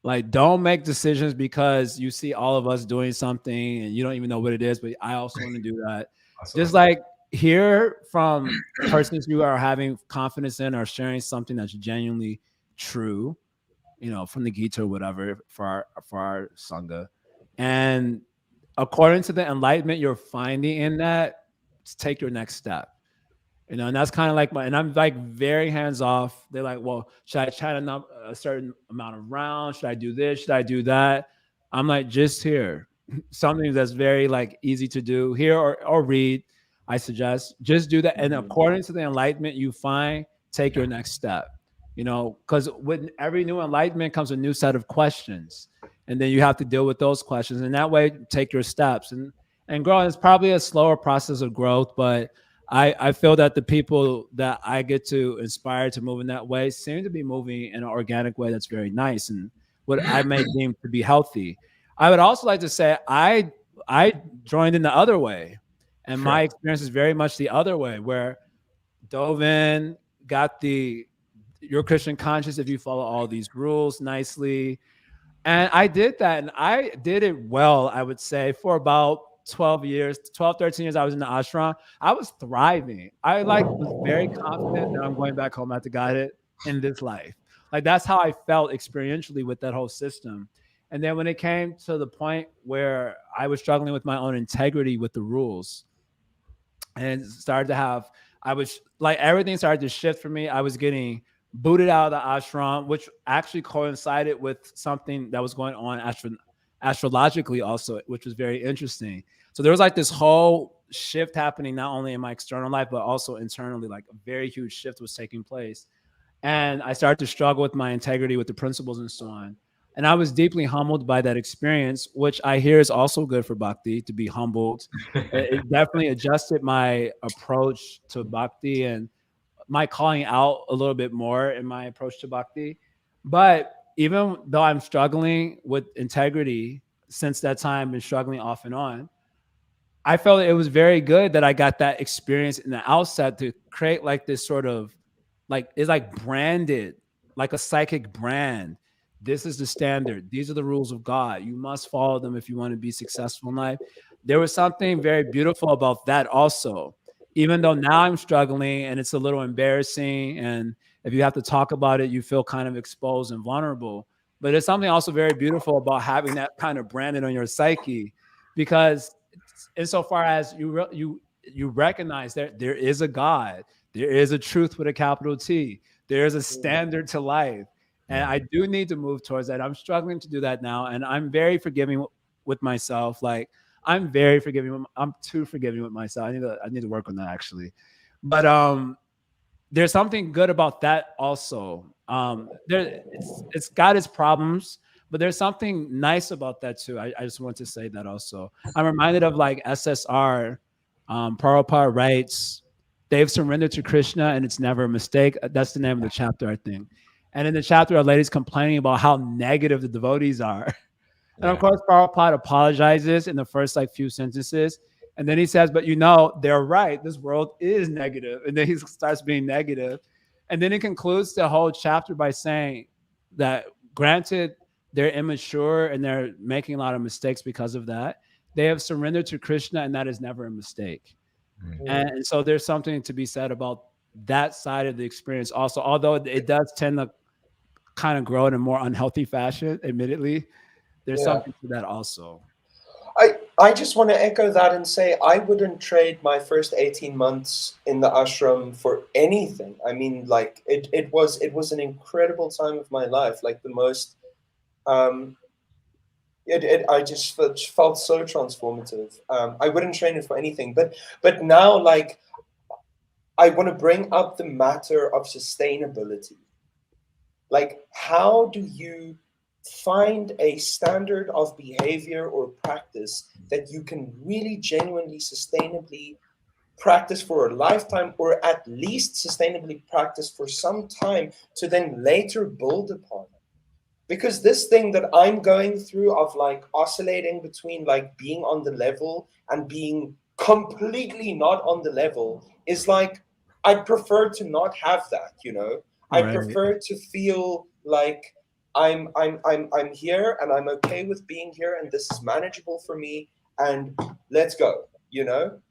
Like, don't make decisions because you see all of us doing something and you don't even know what it is, but I also want to do that. Awesome. Just like hear from persons you are having confidence in or sharing something that's genuinely true, from the Gita or whatever for our Sangha. And according to the enlightenment you're finding in that, take your next step. And that's kind of like and I'm like very hands off. They're like, well, should I chant a certain amount of rounds? Should I do this? Should I do that? I'm like, just here. Something that's very like easy to do here or read. I suggest just do that. And according to the enlightenment you find, take your next step. Because with every new enlightenment comes a new set of questions. And then you have to deal with those questions. And that way, take your steps and grow. And it's probably a slower process of growth, but I feel that the people that I get to inspire to move in that way seem to be moving in an organic way that's very nice and what I may deem to be healthy. I would also like to say I joined in the other way, and my experience is very much the other way, where dove in, got your Christian conscious if you follow all these rules nicely. And I did that, and I did it well, I would say, for about 13 years I was in the ashram. I was thriving. I was very confident that I'm going back home at the Godhead in this life. Like that's how I felt experientially with that whole system. And then when it came to the point where I was struggling with my own integrity with the rules, and I was like, everything started to shift for me. I was getting booted out of the ashram, which actually coincided with something that was going on astrologically also, which was very interesting. So there was like this whole shift happening, not only in my external life, but also internally, like a very huge shift was taking place. And I started to struggle with my integrity, with the principles and so on. And I was deeply humbled by that experience, which I hear is also good for bhakti, to be humbled. It definitely adjusted my approach to bhakti and my calling out a little bit more in my approach to bhakti. But even though I'm struggling with integrity since that time, been struggling off and on, I felt it was very good that I got that experience in the outset to create like this sort of it's like branded, like a psychic brand. This is the standard. These are the rules of God. You must follow them if you want to be successful in life. There was something very beautiful about that also, even though now I'm struggling and it's a little embarrassing. And if you have to talk about it, you feel kind of exposed and vulnerable. But there's something also very beautiful about having that kind of branded on your psyche, because insofar as you recognize that there is a God, there is a truth with a capital T, there is a standard to life. And I do need to move towards that. I'm struggling to do that now. And I'm very forgiving with myself. Like I'm very forgiving. I'm too forgiving with myself. I need to work on that actually. But there's something good about that also. It's got its problems, but there's something nice about that too. I just want to say that also. I'm reminded of like SSR, Prabhupada writes, they've surrendered to Krishna and it's never a mistake. That's the name of the chapter, I think. And in the chapter, a lady's complaining about how negative the devotees are. And of course, Prabhupada apologizes in the first like few sentences. And then he says, but they're right. This world is negative. And then he starts being negative. And then he concludes the whole chapter by saying that granted, they're immature and they're making a lot of mistakes because of that, they have surrendered to Krishna and that is never a mistake. And so there's something to be said about that side of the experience also, although it does tend to kind of grow in a more unhealthy fashion, admittedly. There's something to that also. I just want to echo that and say I wouldn't trade my first 18 months in the ashram for anything. I mean, like it was an incredible time of my life, like the most I just felt so transformative. I wouldn't trade it for anything, but now like I want to bring up the matter of sustainability. Like, how do you find a standard of behavior or practice that you can really genuinely sustainably practice for a lifetime, or at least sustainably practice for some time to then later build upon? Because this thing that I'm going through of like oscillating between like being on the level and being completely not on the level is like, I'd prefer to not have that, I prefer to feel like I'm here and I'm okay with being here and this is manageable for me and let's go,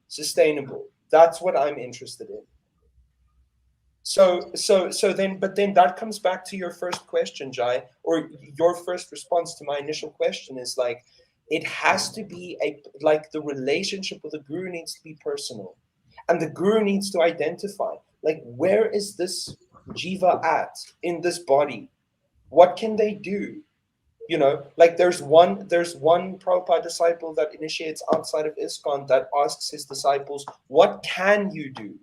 sustainable. That's what I'm interested in. But then that comes back to your first question, Jai, or your first response to my initial question is like, it has to be like the relationship with the guru needs to be personal, and the guru needs to identify like, where is this jiva at in this body? What can they do? Like there's one Prabhupada disciple that initiates outside of ISKCON that asks his disciples, what can you do?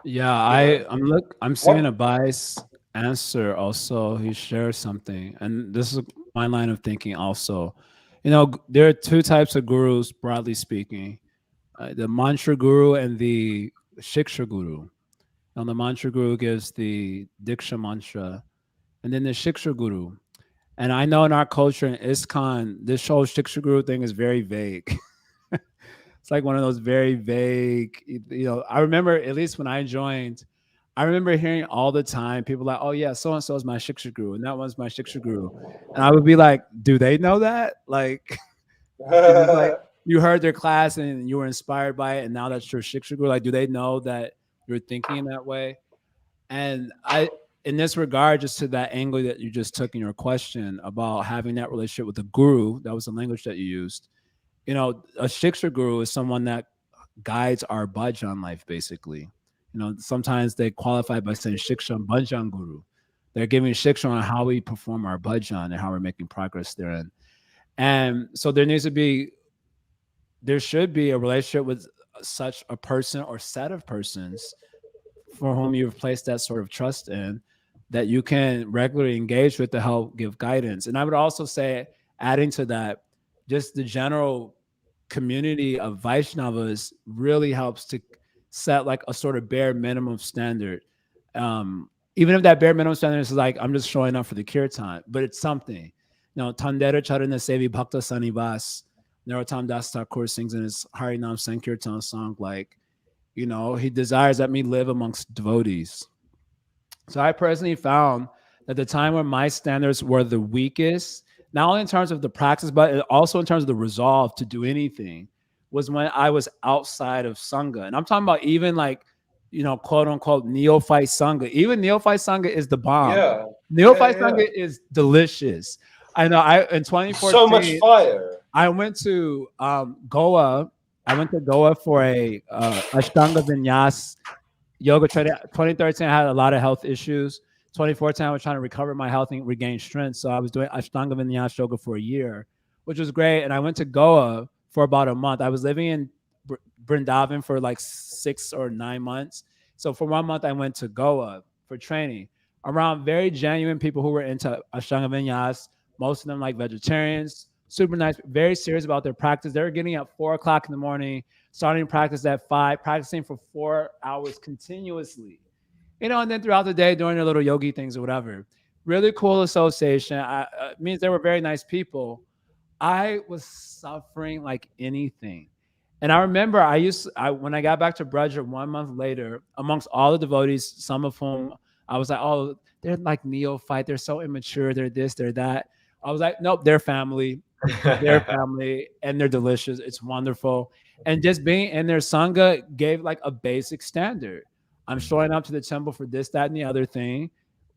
Yeah, I'm seeing What? a bias answer also. He shares something, and this is my line of thinking also. There are two types of gurus, broadly speaking: the mantra guru and the shiksha guru. And the mantra guru gives the diksha mantra, and then the shiksha guru. And I know in our culture in ISKCON, this whole shiksha guru thing is very vague. It's like one of those very vague, I remember, at least when I joined, I remember hearing all the time people like, oh yeah, so and so is my shiksha guru, and that one's my shiksha guru. And I would be like, do they know that? Like, is this like you heard their class and you were inspired by it, and now that's your shiksha guru? Like, do they know that you're thinking in that way? And in this regard, just to that angle that you just took in your question about having that relationship with the guru, that was the language that you used. A shiksha guru is someone that guides our bhajan life, basically. Sometimes they qualify by saying shiksha and bhajan guru. They're giving shiksha on how we perform our bhajan and how we're making progress therein. And so there should be a relationship with such a person or set of persons for whom you've placed that sort of trust in, that you can regularly engage with to help give guidance. And I would also say, adding to that, just the general community of Vaishnavas really helps to set like a sort of bare minimum standard. Even if that bare minimum standard is like, I'm just showing up for the kirtan, but it's something. Tandera Charana Sevi Bhakta Sanivas, Narottam Das Thakur sings in his Harinam Sankirtan song, like, he desires that me live amongst devotees. So I personally found that the time when my standards were the weakest, not only in terms of the practice, but also in terms of the resolve to do anything, was when I was outside of Sangha. And I'm talking about even like, quote unquote, neophyte Sangha. Even neophyte Sangha is the bomb. Yeah. Neophyte Yeah. Sangha is delicious. I know. In 2014, So much fire. I went to Goa. I went to Goa for a Ashtanga Vinyas yoga training. 2013, I had a lot of health issues. 2014, I was trying to recover my health and regain strength. So I was doing Ashtanga Vinyas yoga for a year, which was great. And I went to Goa for about a month. I was living in Brindavan for like 6 or 9 months. So for 1 month, I went to Goa for training around very genuine people who were into Ashtanga Vinyas. Most of them like vegetarians, super nice, very serious about their practice. They were getting up 4 o'clock in the morning, starting practice at 5, practicing for 4 hours continuously. And then throughout the day doing their little yogi things or whatever. Really cool association. It means they were very nice people. I was suffering like anything. And I remember when I got back to Braja 1 month later, amongst all the devotees, some of whom I was like, oh, they're like neophyte. They're so immature. They're this, they're that. I was like, nope, they're family. They're family, and they're delicious. It's wonderful. And just being in their Sangha gave like a basic standard. I'm showing up to the temple for this, that, and the other thing,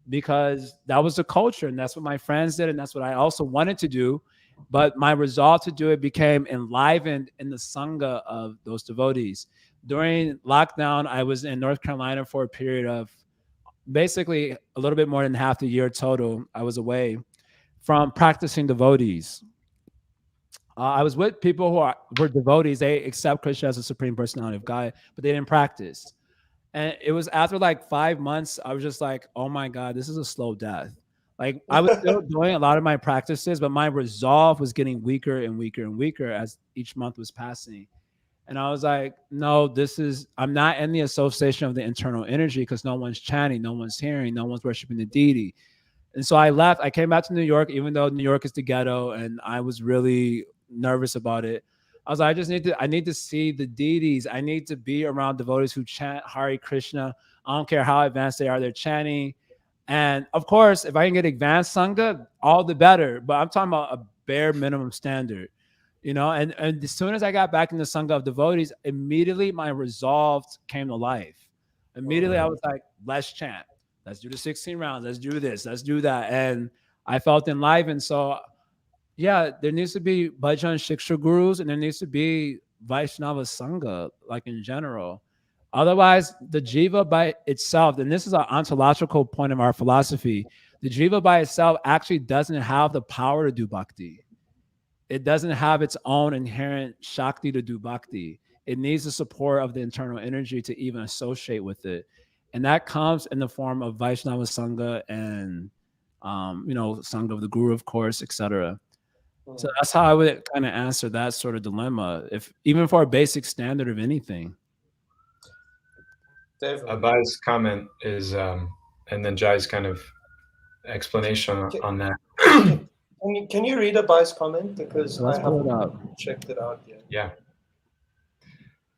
because that was the culture, and that's what my friends did, and that's what I also wanted to do. But my resolve to do it became enlivened in the Sangha of those devotees. During lockdown, I was in North Carolina for a period of basically a little bit more than half the year total. I was away from practicing devotees. I was with people who were devotees. They accept Krishna as a supreme personality of God, but they didn't practice. And it was after like 5 months, I was just like, oh my God, this is a slow death. Like I was still doing a lot of my practices, but my resolve was getting weaker and weaker and weaker as each month was passing. And I was like, no, I'm not in the association of the internal energy, because no one's chanting, no one's hearing, no one's worshiping the deity. And so I left. I came back to New York, even though New York is the ghetto, and I was really nervous about it. I was like, I need to see the deities. I need to be around devotees who chant Hare Krishna. I don't care how advanced they are, they're chanting. And of course, if I can get advanced Sangha, all the better. But I'm talking about a bare minimum standard, and as soon as I got back in the Sangha of devotees, immediately my resolve came to life. Immediately, I was like, let's chant. Let's do the 16 rounds. Let's do this. Let's do that. And I felt enlivened. So, yeah, there needs to be bhajan shiksha gurus, and there needs to be Vaishnava Sangha, like in general. Otherwise, the jiva by itself, and this is an ontological point of our philosophy, the jiva by itself actually doesn't have the power to do bhakti. It doesn't have its own inherent shakti to do bhakti. It needs the support of the internal energy to even associate with it. And that comes in the form of Vaishnava Sangha and, Sangha of the Guru, of course, etc. So that's how I would kind of answer that sort of dilemma, if even for a basic standard of anything. Abai's comment is, and then Jai's kind of explanation on that. Can you read Abai's comment, because Let's I pull it haven't up. checked it out yet. Yeah.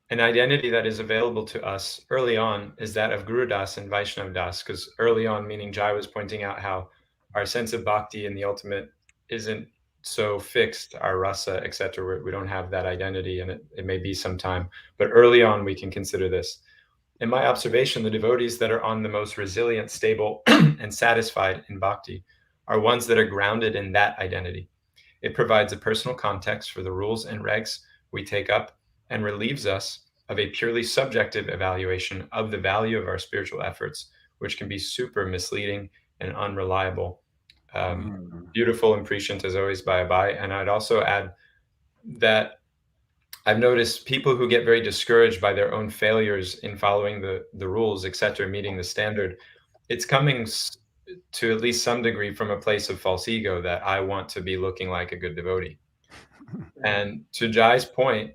An identity that is available to us early on is that of Guru Das and Vaishnav Das, because early on, meaning Jai was pointing out how our sense of bhakti in the ultimate isn't so fixed, our rasa, etc. We don't have that identity, and it may be some time, but early on we can consider this. In my observation, the devotees that are on the most resilient, stable, and satisfied in bhakti are ones that are grounded in that identity. It provides a personal context for the rules and regs we take up and relieves us of a purely subjective evaluation of the value of our spiritual efforts, which can be super misleading and unreliable. Beautiful and prescient as always by Abai. And I'd also add that I've noticed people who get very discouraged by their own failures in following the rules, etc., meeting the standard, it's coming to at least some degree from a place of false ego that I want to be looking like a good devotee. And to Jai's point,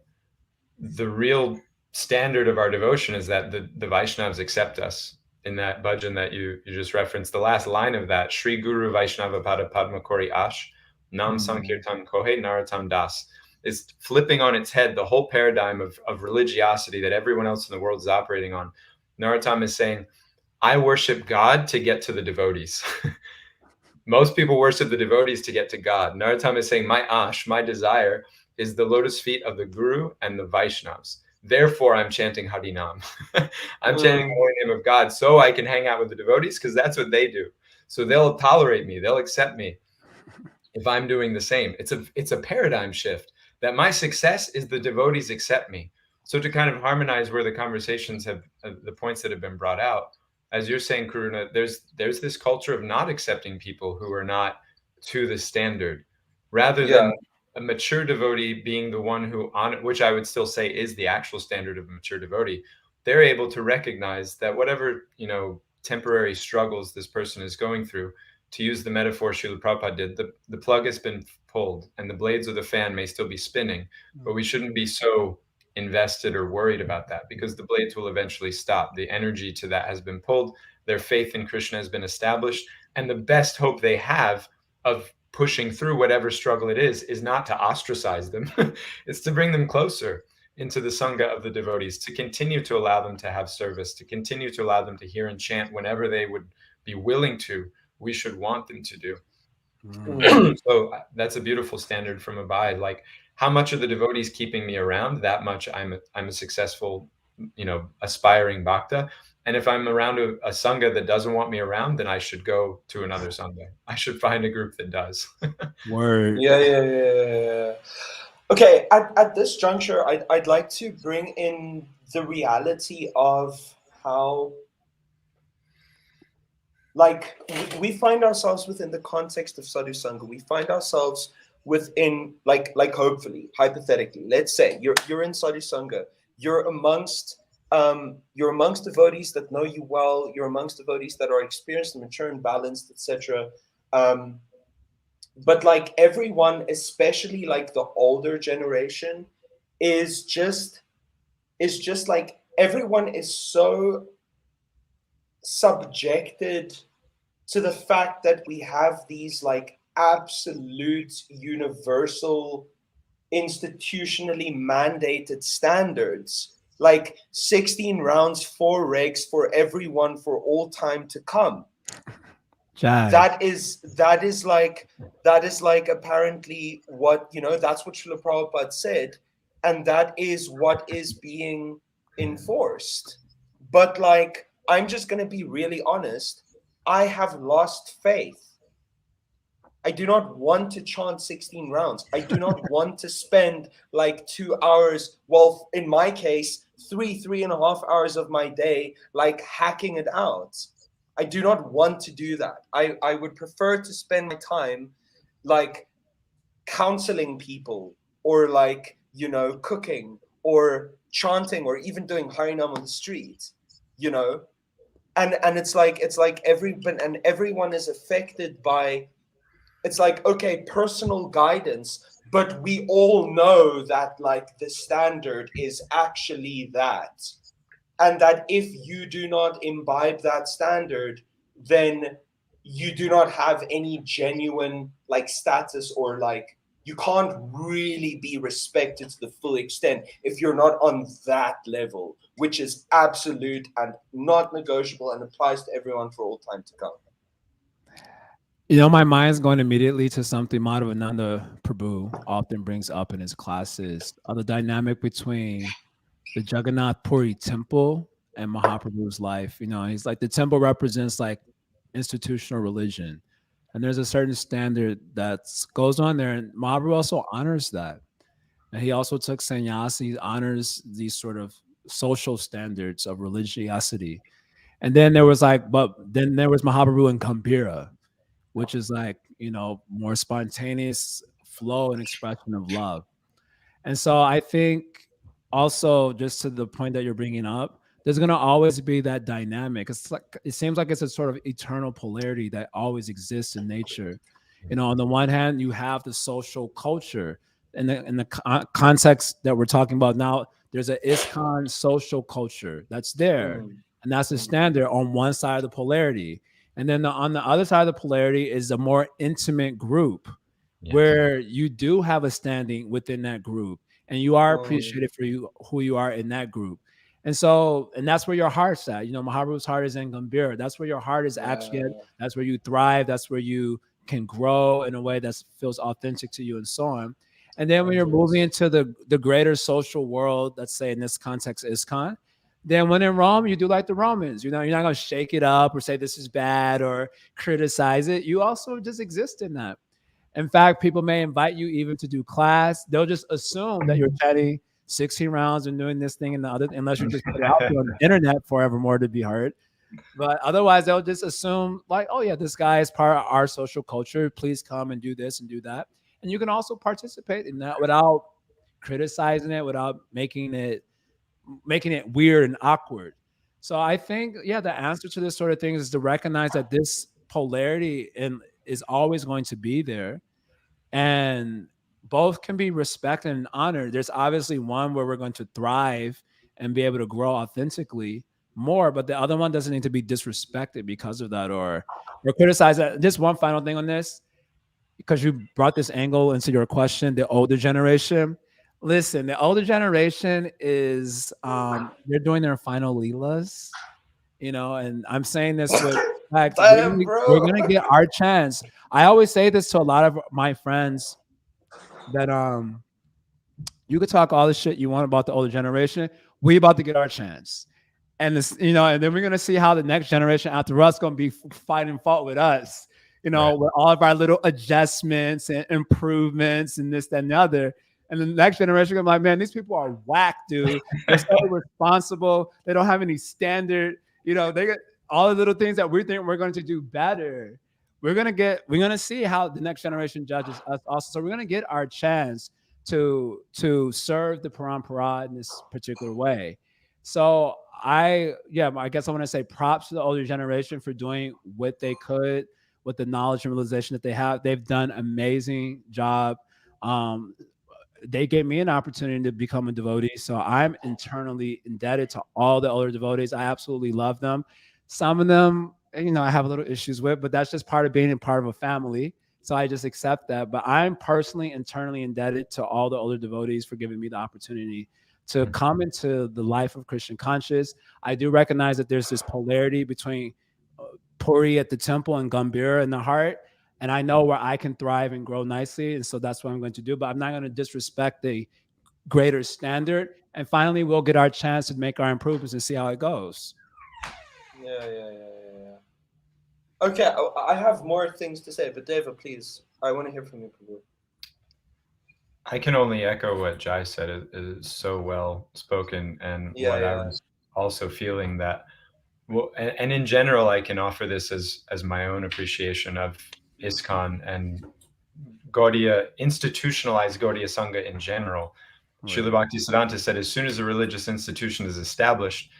the real standard of our devotion is that the Vaishnavas accept us. In that bhajan that you just referenced, the last line of that, Shri Guru Vaishnava Pada Padma Kori Ash, Nam Sankirtan Kohe Naratam Das, is flipping on its head the whole paradigm of religiosity that everyone else in the world is operating on. Narottam is saying, I worship God to get to the devotees. Most people worship the devotees to get to God. Narottam is saying, my ash, my desire, is the lotus feet of the Guru and the Vaishnavas. Therefore, I'm chanting Harinam. I'm chanting the holy name of God so I can hang out with the devotees, because that's what they do. So they'll tolerate me. They'll accept me if I'm doing the same. It's a paradigm shift that my success is the devotees accept me. So to kind of harmonize where the conversations have, the points that have been brought out, as you're saying, Karuna, there's this culture of not accepting people who are not to the standard, rather than a mature devotee being the one who, which I would still say is the actual standard of a mature devotee. They're able to recognize that whatever, temporary struggles this person is going through, to use the metaphor Srila Prabhupada did, the plug has been pulled and the blades of the fan may still be spinning, but we shouldn't be so invested or worried about that, because the blades will eventually stop. The energy to that has been pulled. Their faith in Krishna has been established. And the best hope they have of pushing through whatever struggle it is not to ostracize them. It's to bring them closer into the Sangha of the devotees, to continue to allow them to have service, to continue to allow them to hear and chant whenever they would be willing to. We should want them to do. So that's a beautiful standard from Abai. Like, how much are the devotees keeping me around? That much I'm a successful, aspiring bhakta. And if I'm around a sangha that doesn't want me around, then I should go to another sangha. I should find a group that does. Word. Yeah. Okay, at this juncture, I'd like to bring in the reality of how, like, we find ourselves within the context of sadhu sangha. We find ourselves within, like hopefully, hypothetically, let's say you're in sadhu sangha. You're amongst devotees that know you well. You're amongst devotees that are experienced and mature and balanced, etc. But like everyone, especially like the older generation, is just like everyone is so subjected to the fact that we have these like absolute universal institutionally mandated standards, like 16 rounds, 4 regs for everyone for all time to come. Jai. That is like apparently what, that's what Srila Prabhupada said, and that is what is being enforced. But like I'm just going to be really honest. I have lost faith. I do not want to chant 16 rounds. I do not want to spend like 2 hours, well, in my case, 3.5 hours of my day, like hacking it out. I do not want to do that. I would prefer to spend my time like counseling people, or like, you know, cooking or chanting, or even doing harinam on the street, you know. And it's like everyone is affected by, it's like, okay, personal guidance, but we all know that like the standard is actually that, and that if you do not imbibe that standard, then you do not have any genuine like status, or like you can't really be respected to the full extent if you're not on that level, which is absolute and not negotiable and applies to everyone for all time to come. You know, my mind's going immediately to something Madhavananda Prabhu often brings up in his classes, the dynamic between the Jagannath Puri temple and Mahaprabhu's life. You know, he's like, the temple represents like institutional religion, and there's a certain standard that goes on there, and Mahaprabhu also honors that. And he also took sannyasi, he honors these sort of social standards of religiosity. And then there was like, but then there was Mahaprabhu and Gambhira, which is like, you know, more spontaneous flow and expression of love. And so I think also, just to the point that you're bringing up, there's going to always be that dynamic. It's like, it seems like it's a sort of eternal polarity that always exists in nature. You know, on the one hand, you have the social culture, in the context that we're talking about now. There's an ISKCON social culture that's there, and that's the standard on one side of the polarity. And then on the other side of the polarity is a more intimate group, where you do have a standing within that group, and you are appreciated for who you are in that group. And so, and that's where your heart's at. You know, Mahaprabhu's heart is in Gambhira. That's where your heart is actually at. That's where you thrive. That's where you can grow in a way that feels authentic to you, and so on. And then when you're moving into the greater social world, let's say in this context, ISKCON, then when in Rome, you do like the Romans. You know, you're not going to shake it up or say this is bad or criticize it. You also just exist in that. In fact, people may invite you even to do class. They'll just assume that you're chatting 16 rounds and doing this thing and the other, unless you just put it out there on the internet forevermore to be heard. But otherwise, they'll just assume like, oh yeah, this guy is part of our social culture. Please come and do this and do that. And you can also participate in that without criticizing it, without making it weird and awkward. So I think, yeah, the answer to this sort of thing is to recognize that this polarity is always going to be there, and both can be respected and honored. There's obviously one where we're going to thrive and be able to grow authentically more, but the other one doesn't need to be disrespected because of that, or criticized. Just one final thing on this, because you brought this angle into your question, the older generation. Listen, the older generation is they're doing their final leelas, you know, and I'm saying this with respect. We're gonna get our chance. I always say this to a lot of my friends, that you could talk all the shit you want about the older generation. We about to get our chance. And this, you know, and then we're gonna see how the next generation after us gonna be fighting fault with us, you know, with all of our little adjustments and improvements and this, that, and the other. And the next generation gonna be like, man, these people are whack, dude. They're so irresponsible. They don't have any standard. You know, they get all the little things that we think we're going to do better. We're gonna see how the next generation judges us also. So we're gonna get our chance to serve the parampara in this particular way. So I guess I want to say props to the older generation for doing what they could with the knowledge and realization that they have. They've done an amazing job. They gave me an opportunity to become a devotee, so I'm internally indebted to all the older devotees. I absolutely love them. Some of them, you know, I have a little issues with, but that's just part of being a part of a family. So I just accept that. But I'm personally internally indebted to all the older devotees for giving me the opportunity to come into the life of Christian conscious. I do recognize that there's this polarity between Puri at the temple and Gambhira in the heart. And I know where I can thrive and grow nicely. And so that's what I'm going to do. But I'm not going to disrespect the greater standard. And finally, we'll get our chance to make our improvements and see how it goes. Yeah. Okay, I have more things to say, but David, please, I want to hear from you. I can only echo what Jai said. It is so well spoken, and what I was also feeling that. Well, and in general, I can offer this as my own appreciation of ISKCON and Gaudiya, institutionalized Gaudiya Sangha in general. Right. Srila Bhaktisiddhanta said, as soon as a religious institution is established,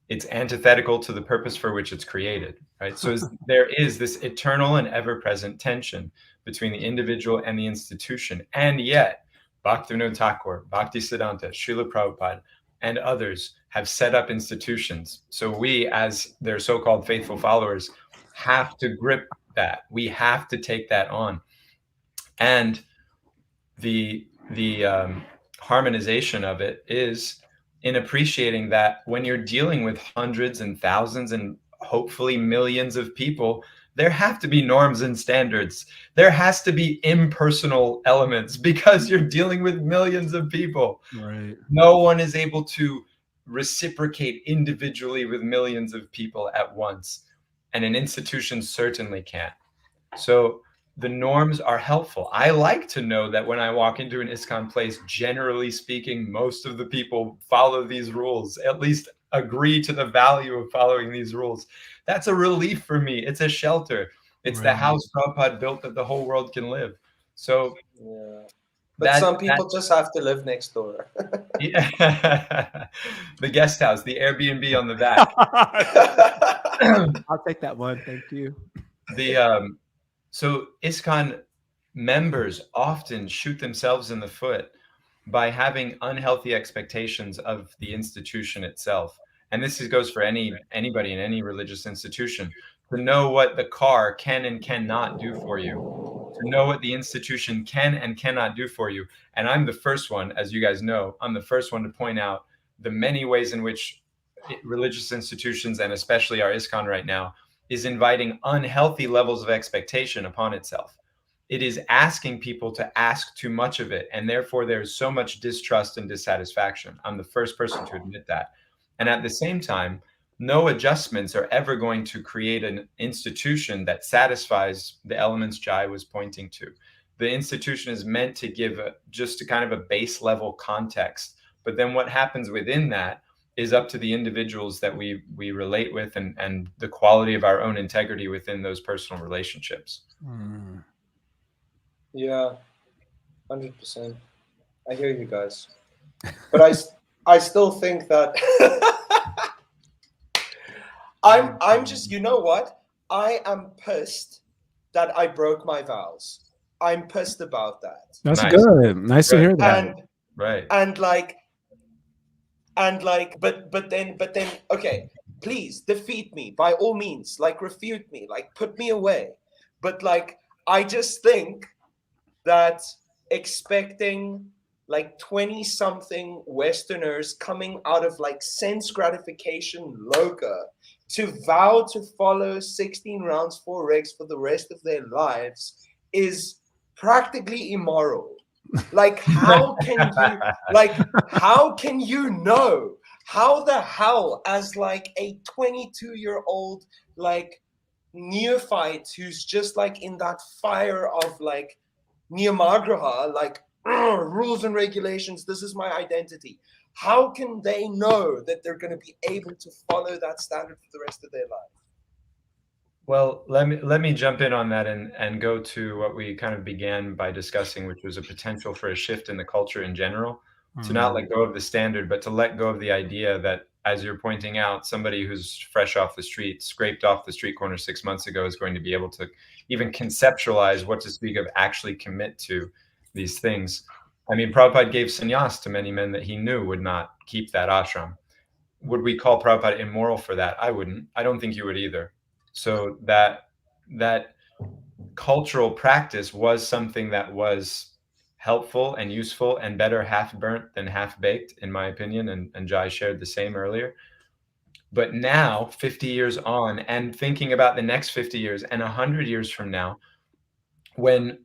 it's antithetical to the purpose for which it's created, right? So there is this eternal and ever-present tension between the individual and the institution. And yet, Bhaktivinoda Thakur, Bhaktisiddhanta, Srila Prabhupada, and others have set up institutions. So we, as their so-called faithful followers, have to grip that. We have to take that on. And the harmonization of it is in appreciating that when you're dealing with hundreds and thousands and hopefully millions of people, there have to be norms and standards. There has to be impersonal elements because you're dealing with millions of people. Right. No one is able to reciprocate individually with millions of people at once, and an institution certainly can't. So the norms are helpful. I like to know that when I walk into an ISKCON place, generally speaking, most of the people follow these rules, at least agree to the value of following these rules. That's a relief for me. It's a shelter. It's the house Prabhupada built that the whole world can live. So but some people just have to live next door. Yeah. The guest house, the Airbnb on the back. I'll take that one. Thank you. So ISKCON members often shoot themselves in the foot by having unhealthy expectations of the institution itself. And this goes for anybody in any religious institution. To know what the car can and cannot do for you. To know what the institution can and cannot do for you. And I'm the first one, as you guys know, I'm the first one to point out the many ways in which religious institutions, and especially our ISKCON right now, is inviting unhealthy levels of expectation upon itself. It is asking people to ask too much of it, and therefore there's so much distrust and dissatisfaction. I'm the first person to admit that. And at the same time, no adjustments are ever going to create an institution that satisfies the elements Jai was pointing to. The institution is meant to give just a kind of a base level context, but then what happens within that is up to the individuals that we relate with, and the quality of our own integrity within those personal relationships. Yeah, 100%. I hear you guys, but I still think that I'm just, you know what? I am pissed that I broke my vows. I'm pissed about that. That's good. Nice to hear that. But then okay, please defeat me by all means, like refute me, like put me away. But like I just think that expecting like 20 something Westerners coming out of like sense gratification loca to vow to follow 16 rounds 4 regs for the rest of their lives is practically immoral. Like how can you know? How the hell, as like a 22-year-old like neophyte who's just like in that fire of like Niyamakshma, like rules and regulations, this is my identity. How can they know that they're going to be able to follow that standard for the rest of their life? Well, let me jump in on that and go to what we kind of began by discussing, which was a potential for a shift in the culture in general, to not let go of the standard, but to let go of the idea that, as you're pointing out, somebody who's fresh off the street, scraped off the street corner 6 months ago, is going to be able to even conceptualize what to speak of, actually commit to these things. I mean, Prabhupada gave sannyas to many men that he knew would not keep that ashram. Would we call Prabhupada immoral for that? I wouldn't. I don't think you would either. So that cultural practice was something that was helpful and useful and better half burnt than half baked, in my opinion. And Jai shared the same earlier. But now, 50 years on, and thinking about the next 50 years and 100 years from now, when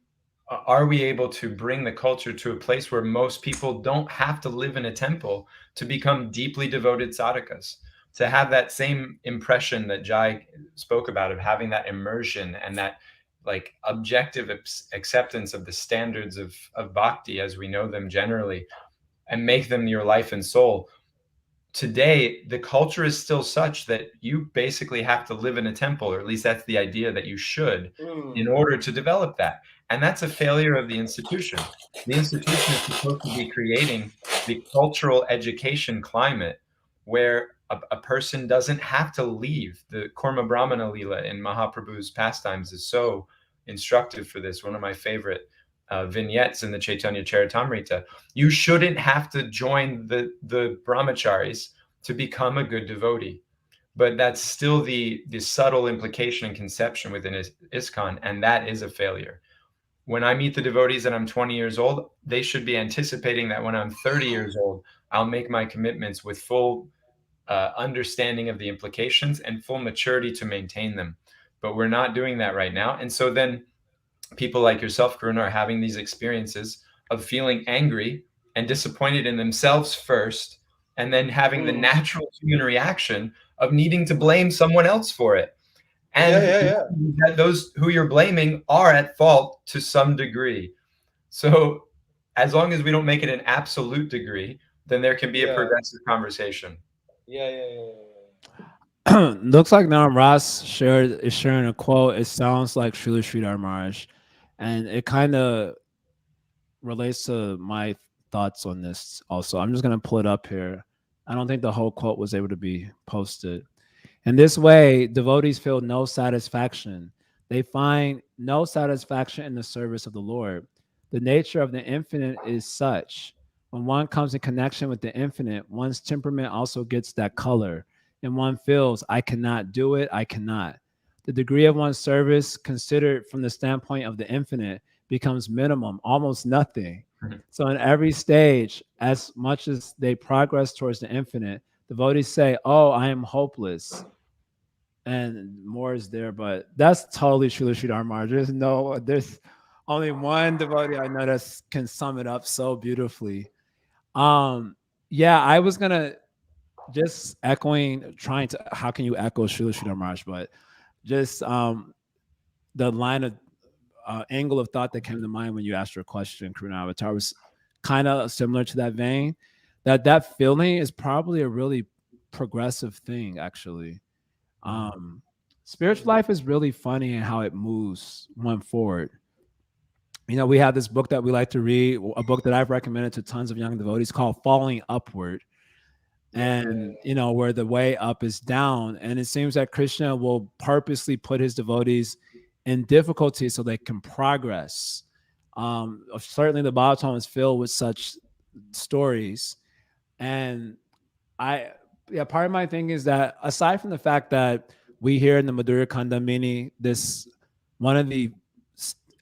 are we able to bring the culture to a place where most people don't have to live in a temple to become deeply devoted sadhakas? to have that same impression that Jai spoke about, of having that immersion and that like objective acceptance of the standards of bhakti as we know them generally, and make them your life and soul. Today, the culture is still such that you basically have to live in a temple, or at least that's the idea that you should, in order to develop that. And that's a failure of the institution. The institution is supposed to be creating the cultural education climate where a person doesn't have to leave. The Kurma Brahmana Lila in Mahaprabhu's pastimes is so instructive for this. One of my favorite vignettes in the Chaitanya Charitamrita. You shouldn't have to join the brahmacharis to become a good devotee. But that's still the subtle implication and conception within ISKCON, and that is a failure. When I meet the devotees and I'm 20 years old, they should be anticipating that when I'm 30 years old, I'll make my commitments with full understanding of the implications and full maturity to maintain them. But we're not doing that right now. And so then people like yourself, Karuna, are having these experiences of feeling angry and disappointed in themselves first, and then having the natural human reaction of needing to blame someone else for it. And that those who you're blaming are at fault to some degree. So as long as we don't make it an absolute degree, then there can be a progressive conversation. Looks like now Ross is sharing a quote. It sounds like Srila Sridhar Maharaj, and it kind of relates to my thoughts on this also. I'm just going to pull it up here. I don't think the whole quote was able to be posted. In this way, devotees feel no satisfaction. They find no satisfaction in the service of the Lord. The nature of the infinite is such. When one comes in connection with the infinite, one's temperament also gets that color, and one feels, I cannot do it, I cannot. The degree of one's service, considered from the standpoint of the infinite, becomes minimum, almost nothing. So in every stage, as much as they progress towards the infinite, devotees say, oh, I am hopeless. And more is there, but that's totally Srila Sridhar Maharaj. There's only one devotee I know that can sum it up so beautifully. Yeah, I was gonna just how can you echo Srila Sridhar Maharaj, but just the line of angle of thought that came to mind when you asked your question, Karuna Avatar, was kind of similar to that vein. That feeling is probably a really progressive thing, actually. Spiritual life is really funny in how it moves one forward. You know, we have this book that we like to read, a book that I've recommended to tons of young devotees called Falling Upward. And, you know, where the way up is down. And it seems that Krishna will purposely put his devotees in difficulty so they can progress. Certainly the Bhagavatam is filled with such stories. And part of my thing is that aside from the fact that we hear in the Madhurya Kandamini, one of the,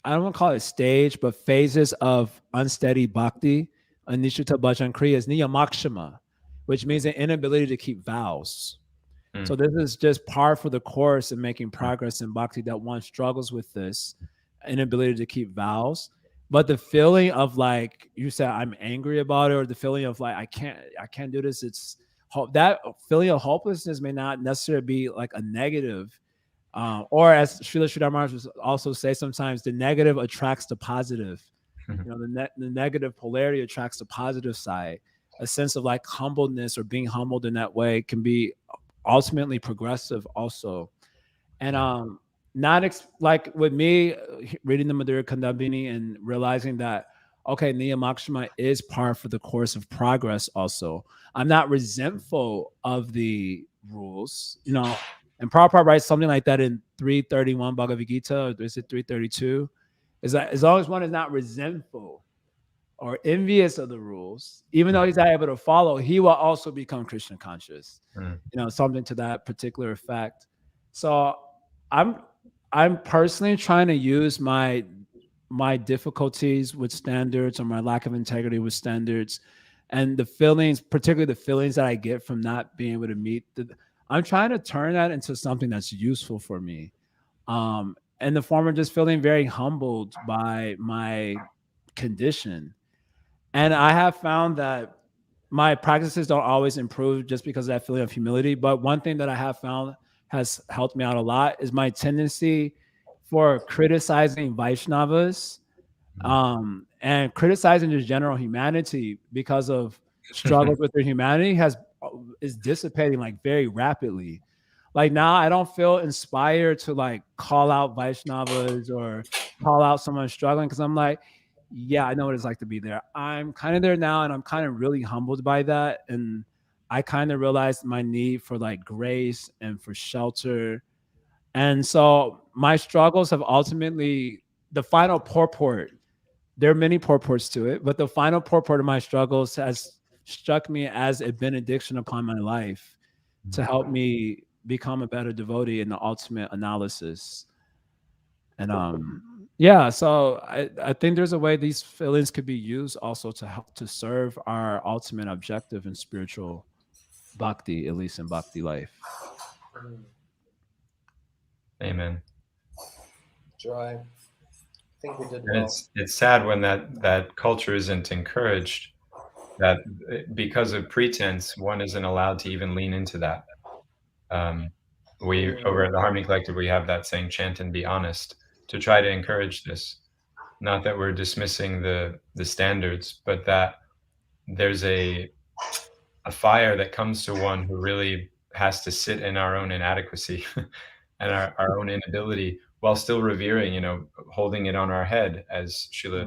I don't want to call it stage, but phases of unsteady bhakti, Anishita Bhajan Kriya, is Niyamakshma, which means an inability to keep vows. So this is just par for the course in making progress in bhakti, that one struggles with this inability to keep vows. But the feeling of, like you said, I'm angry about it, or the feeling of like I can't do this, it's that feeling of hopelessness may not necessarily be like a negative, or as Srila Sridhar Maharaj would also say, sometimes the negative attracts the positive. You know, the negative polarity attracts the positive side. A sense of like humbleness or being humbled in that way can be ultimately progressive also. And like with me reading the Madhurya Kandamini and realizing that, okay, Niyamakshma is par for the course of progress also. I'm not resentful of the rules, you know, and Prabhupada writes something like that in 331 Bhagavad Gita, or is it 332? Is that as long as one is not resentful or envious of the rules, even though he's not able to follow, he will also become Krishna conscious. You know, something to that particular effect. So I'm personally trying to use my difficulties with standards, or my lack of integrity with standards, and the feelings, particularly the feelings that I get from not being able to meet I'm trying to turn that into something that's useful for me. In the form of just feeling very humbled by my condition. And I have found that my practices don't always improve just because of that feeling of humility. But one thing that I have found has helped me out a lot is my tendency for criticizing Vaishnavas, and criticizing just general humanity because of struggles with their humanity is dissipating like very rapidly. Like now I don't feel inspired to like call out Vaishnavas or call out someone struggling, because I'm like, yeah, I know what it's like to be there. I'm kind of there now, and I'm kind of really humbled by that. And I kind of realized my need for like grace and for shelter. And so my struggles have ultimately, the final purport, there are many purports to it, but the final purport of my struggles has struck me as a benediction upon my life to help me become a better devotee in the ultimate analysis. And yeah, so I think there's a way these feelings could be used also to help to serve our ultimate objective in spiritual bhakti, at least in bhakti life. Amen. Dry. I think we did And well. it's sad when that culture isn't encouraged, that because of pretense, one isn't allowed to even lean into that. We over at the Harmony Collective, we have that saying, chant and be honest, to try to encourage this. Not that we're dismissing the standards, but that there's a fire that comes to one who really has to sit in our own inadequacy and our own inability, while still revering, holding it on our head, as Srila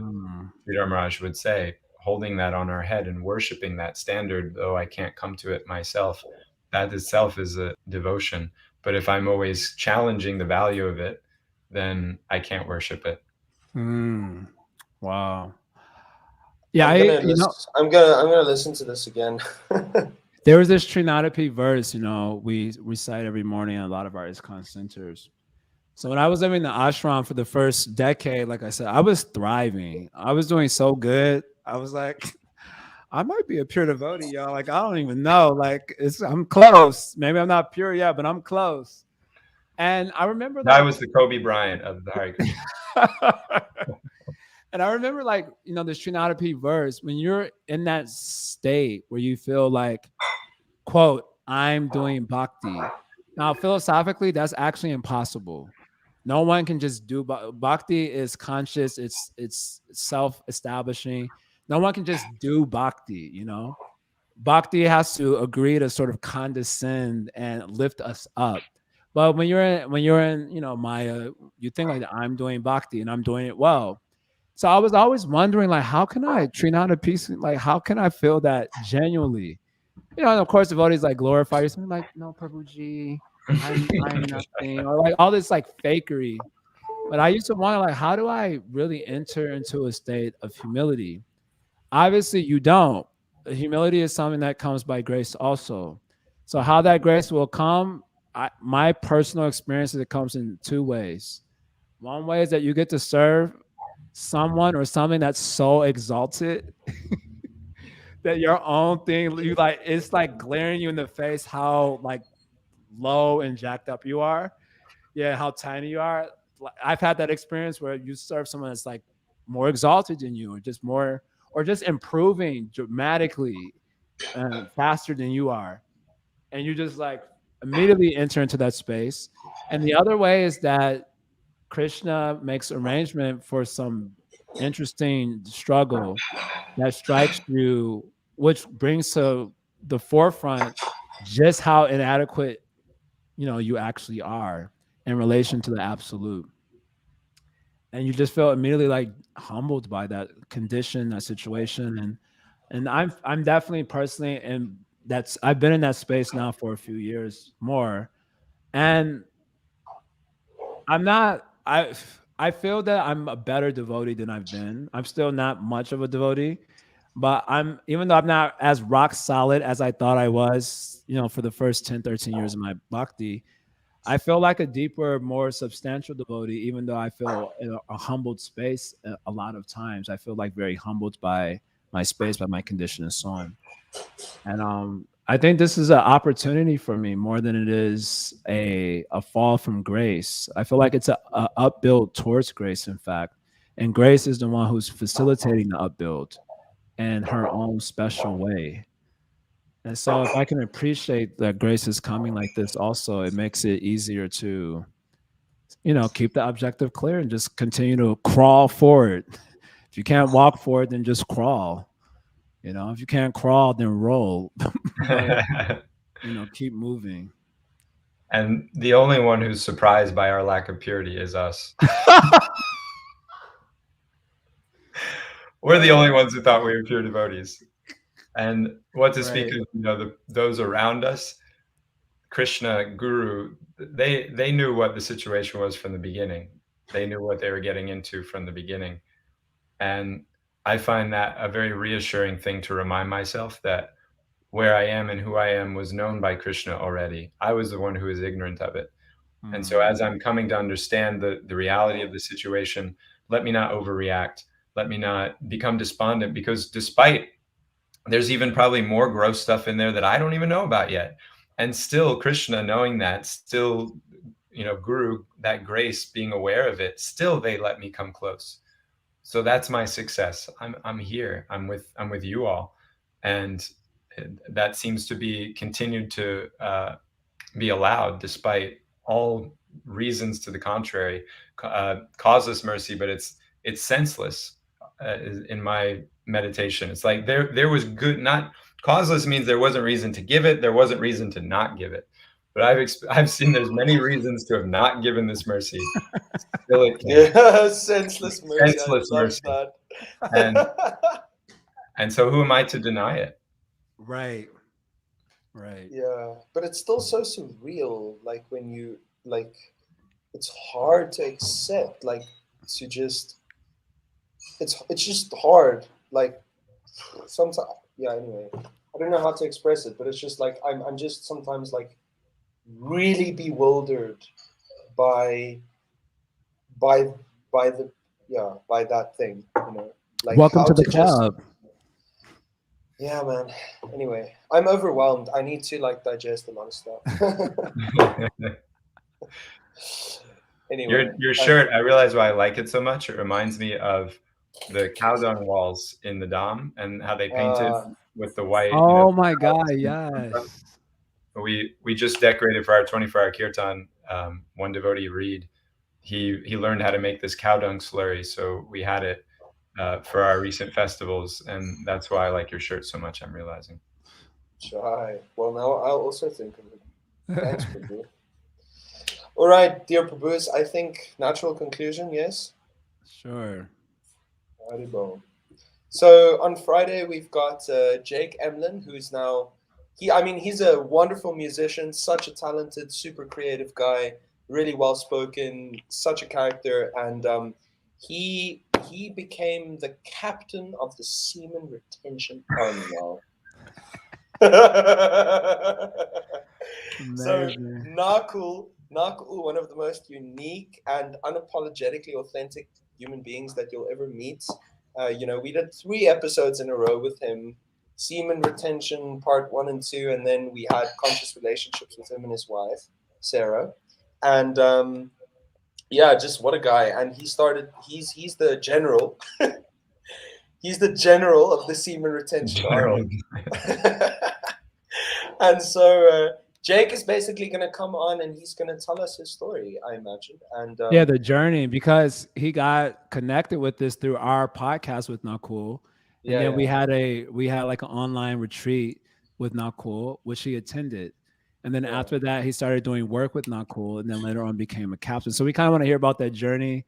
Sridhar Maharaj would say, holding that on our head and worshiping that standard, though I can't come to it myself. That itself is a devotion. But if I'm always challenging the value of it, then I can't worship it. Wow. Yeah, I'm gonna listen to this again. There was this Trinadapi verse, we recite every morning at a lot of our ISKCON centers. So when I was living in the ashram for the first decade, like I said, I was thriving. I was doing so good. I was like, I might be a pure devotee, y'all. Like, I don't even know. Like, I'm close. Maybe I'm not pure yet, but I'm close. And I remember I was the Kobe Bryant of the Hare Krishna. And I remember, this Trinadapi verse, when you're in that state where you feel like, quote, I'm doing bhakti. Now, philosophically, that's actually impossible. No one can just do bhakti. Is conscious. It's self-establishing. No one can just do bhakti. Bhakti has to agree to sort of condescend and lift us up. But when you're in Maya, you think like, I'm doing bhakti and I'm doing it well. So I was always wondering, like, how can I Trinadapi? Like, how can I feel that genuinely? And of course, devotees like glorify yourself, like, no, Prabhuji, I'm nothing, or like all this like fakery. But I used to wonder, like, how do I really enter into a state of humility? Obviously, you don't. Humility is something that comes by grace also. So how that grace will come, my personal experience is it comes in two ways. One way is that you get to serve someone or something that's so exalted that your own thing, it's like glaring you in the face how like low and jacked up you are. Yeah, how tiny you are. I've had that experience where you serve someone that's like more exalted than you, or just improving dramatically faster than you are, and you just like immediately enter into that space. And the other way is that Krishna makes arrangement for some interesting struggle that strikes you, which brings to the forefront just how inadequate you actually are in relation to the absolute. And you just feel immediately like humbled by that condition, that situation. And I'm definitely personally, and I've been in that space now for a few years more. And I feel that I'm a better devotee than I've been. I'm still not much of a devotee, but even though I'm not as rock solid as I thought I was, for the first 10, 13 years of my bhakti, I feel like a deeper, more substantial devotee, even though I feel in a humbled space a lot of times. I feel like very humbled by my space, by my condition, and so on. And I think this is an opportunity for me more than it is a fall from grace. I feel like it's a upbuild towards grace, in fact. And grace is the one who's facilitating the upbuild in her own special way. And so if I can appreciate that grace is coming like this also, it makes it easier to, keep the objective clear and just continue to crawl forward. If you can't walk forward, then just crawl. If you can't crawl, then roll. But, keep moving. And the only one who's surprised by our lack of purity is us. We're the only ones who thought we were pure devotees. And what to speak of, those around us, Krishna, Guru, they knew what the situation was from the beginning. They knew what they were getting into from the beginning. And I find that a very reassuring thing to remind myself that where I am and who I am was known by Krishna already. I was the one who was ignorant of it. And so as I'm coming to understand the reality of the situation, let me not overreact. Let me not become despondent, because despite there's even probably more gross stuff in there that I don't even know about yet. And still Krishna knowing that, still, Guru, that grace, being aware of it, still they let me come close. So that's my success. I'm here. I'm with you all. And that seems to be continued to be allowed despite all reasons to the contrary. Causeless mercy, but it's senseless in my meditation. It's like there was good, not causeless means there wasn't reason to give it, there wasn't reason to not give it. But I've seen there's many reasons to have not given this mercy. Still it came. Yeah, senseless mercy. Senseless I love mercy. that. And so who am I to deny it? Right. Yeah, but it's still so surreal. Like when you it's hard to accept. Like to just, it's just hard. Like sometimes, yeah. Anyway, I don't know how to express it, but it's just like I'm just sometimes like really bewildered by the by that thing. Like Welcome how to the just club. Yeah, man. Anyway, I'm overwhelmed. I need to digest a lot of stuff. Anyway, your shirt, I realize why I like it so much. It reminds me of the cow dung walls in the Dom and how they painted with the white. Oh my God! Yes. We just decorated for our 24-hour kirtan. One devotee, Reed, he learned how to make this cow dung slurry, so we had it for our recent festivals, and that's why I like your shirt so much. I'm realizing. Shy. Well, now I'll also think of it. Thanks, Prabhu. All right, dear Prabhus, I think natural conclusion, yes? Sure. Haribol. So on Friday, we've got Jake Emlin, who's now, he's a wonderful musician, such a talented, super creative guy, really well-spoken, such a character, and he became the captain of the Seaman Retention Army now. So Nakul, one of the most unique and unapologetically authentic human beings that you'll ever meet. We did 3 episodes in a row with him: Seaman Retention Part 1 and 2, and then we had conscious relationships with him and his wife, Sarah. And just what a guy. And he's the general. He's the general of the Seaman Retention Army. And so Jake is basically going to come on and he's going to tell us his story, I imagine. And the journey, because he got connected with this through our podcast with Nakul. And then we had like an online retreat with Nakul, which he attended. And then after that, he started doing work with Nakul, and then later on became a captain. So we kind of want to hear about that journey.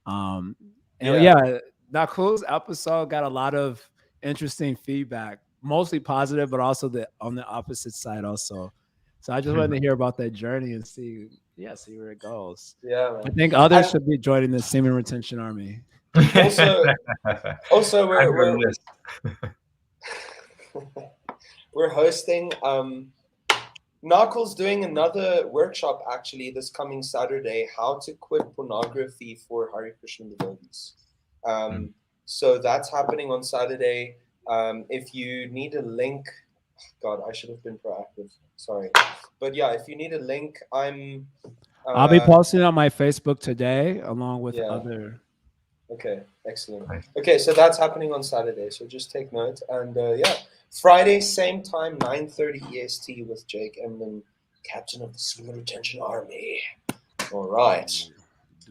Nakul's episode got a lot of interesting feedback, mostly positive, but also on the opposite side also. So I just wanted to hear about that journey and see where it goes. Yeah, man. I think others should be joining the Seaman Retention Army. Also we're hosting. Nakul's doing another workshop actually this coming Saturday, how to quit pornography for Hare Krishna devotees. So that's happening on Saturday. If you need a link, God, I should have been proactive. Sorry. But yeah, if you need a link, I'll be posting on my Facebook today along with other. Okay, excellent. Nice. Okay, so that's happening on Saturday. So just take note. And yeah, Friday, same time, 9:30 EST with Jake Emlin, Captain of the Sword Retention Army. All right.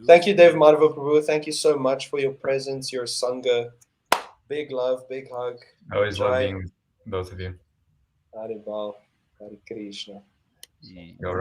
Thank you, Dave Madhava Prabhu. Thank you so much for your presence, your Sangha. Big love, big hug. I always love Jai. being with both of you. Hare Bal. Hare Krishna. Go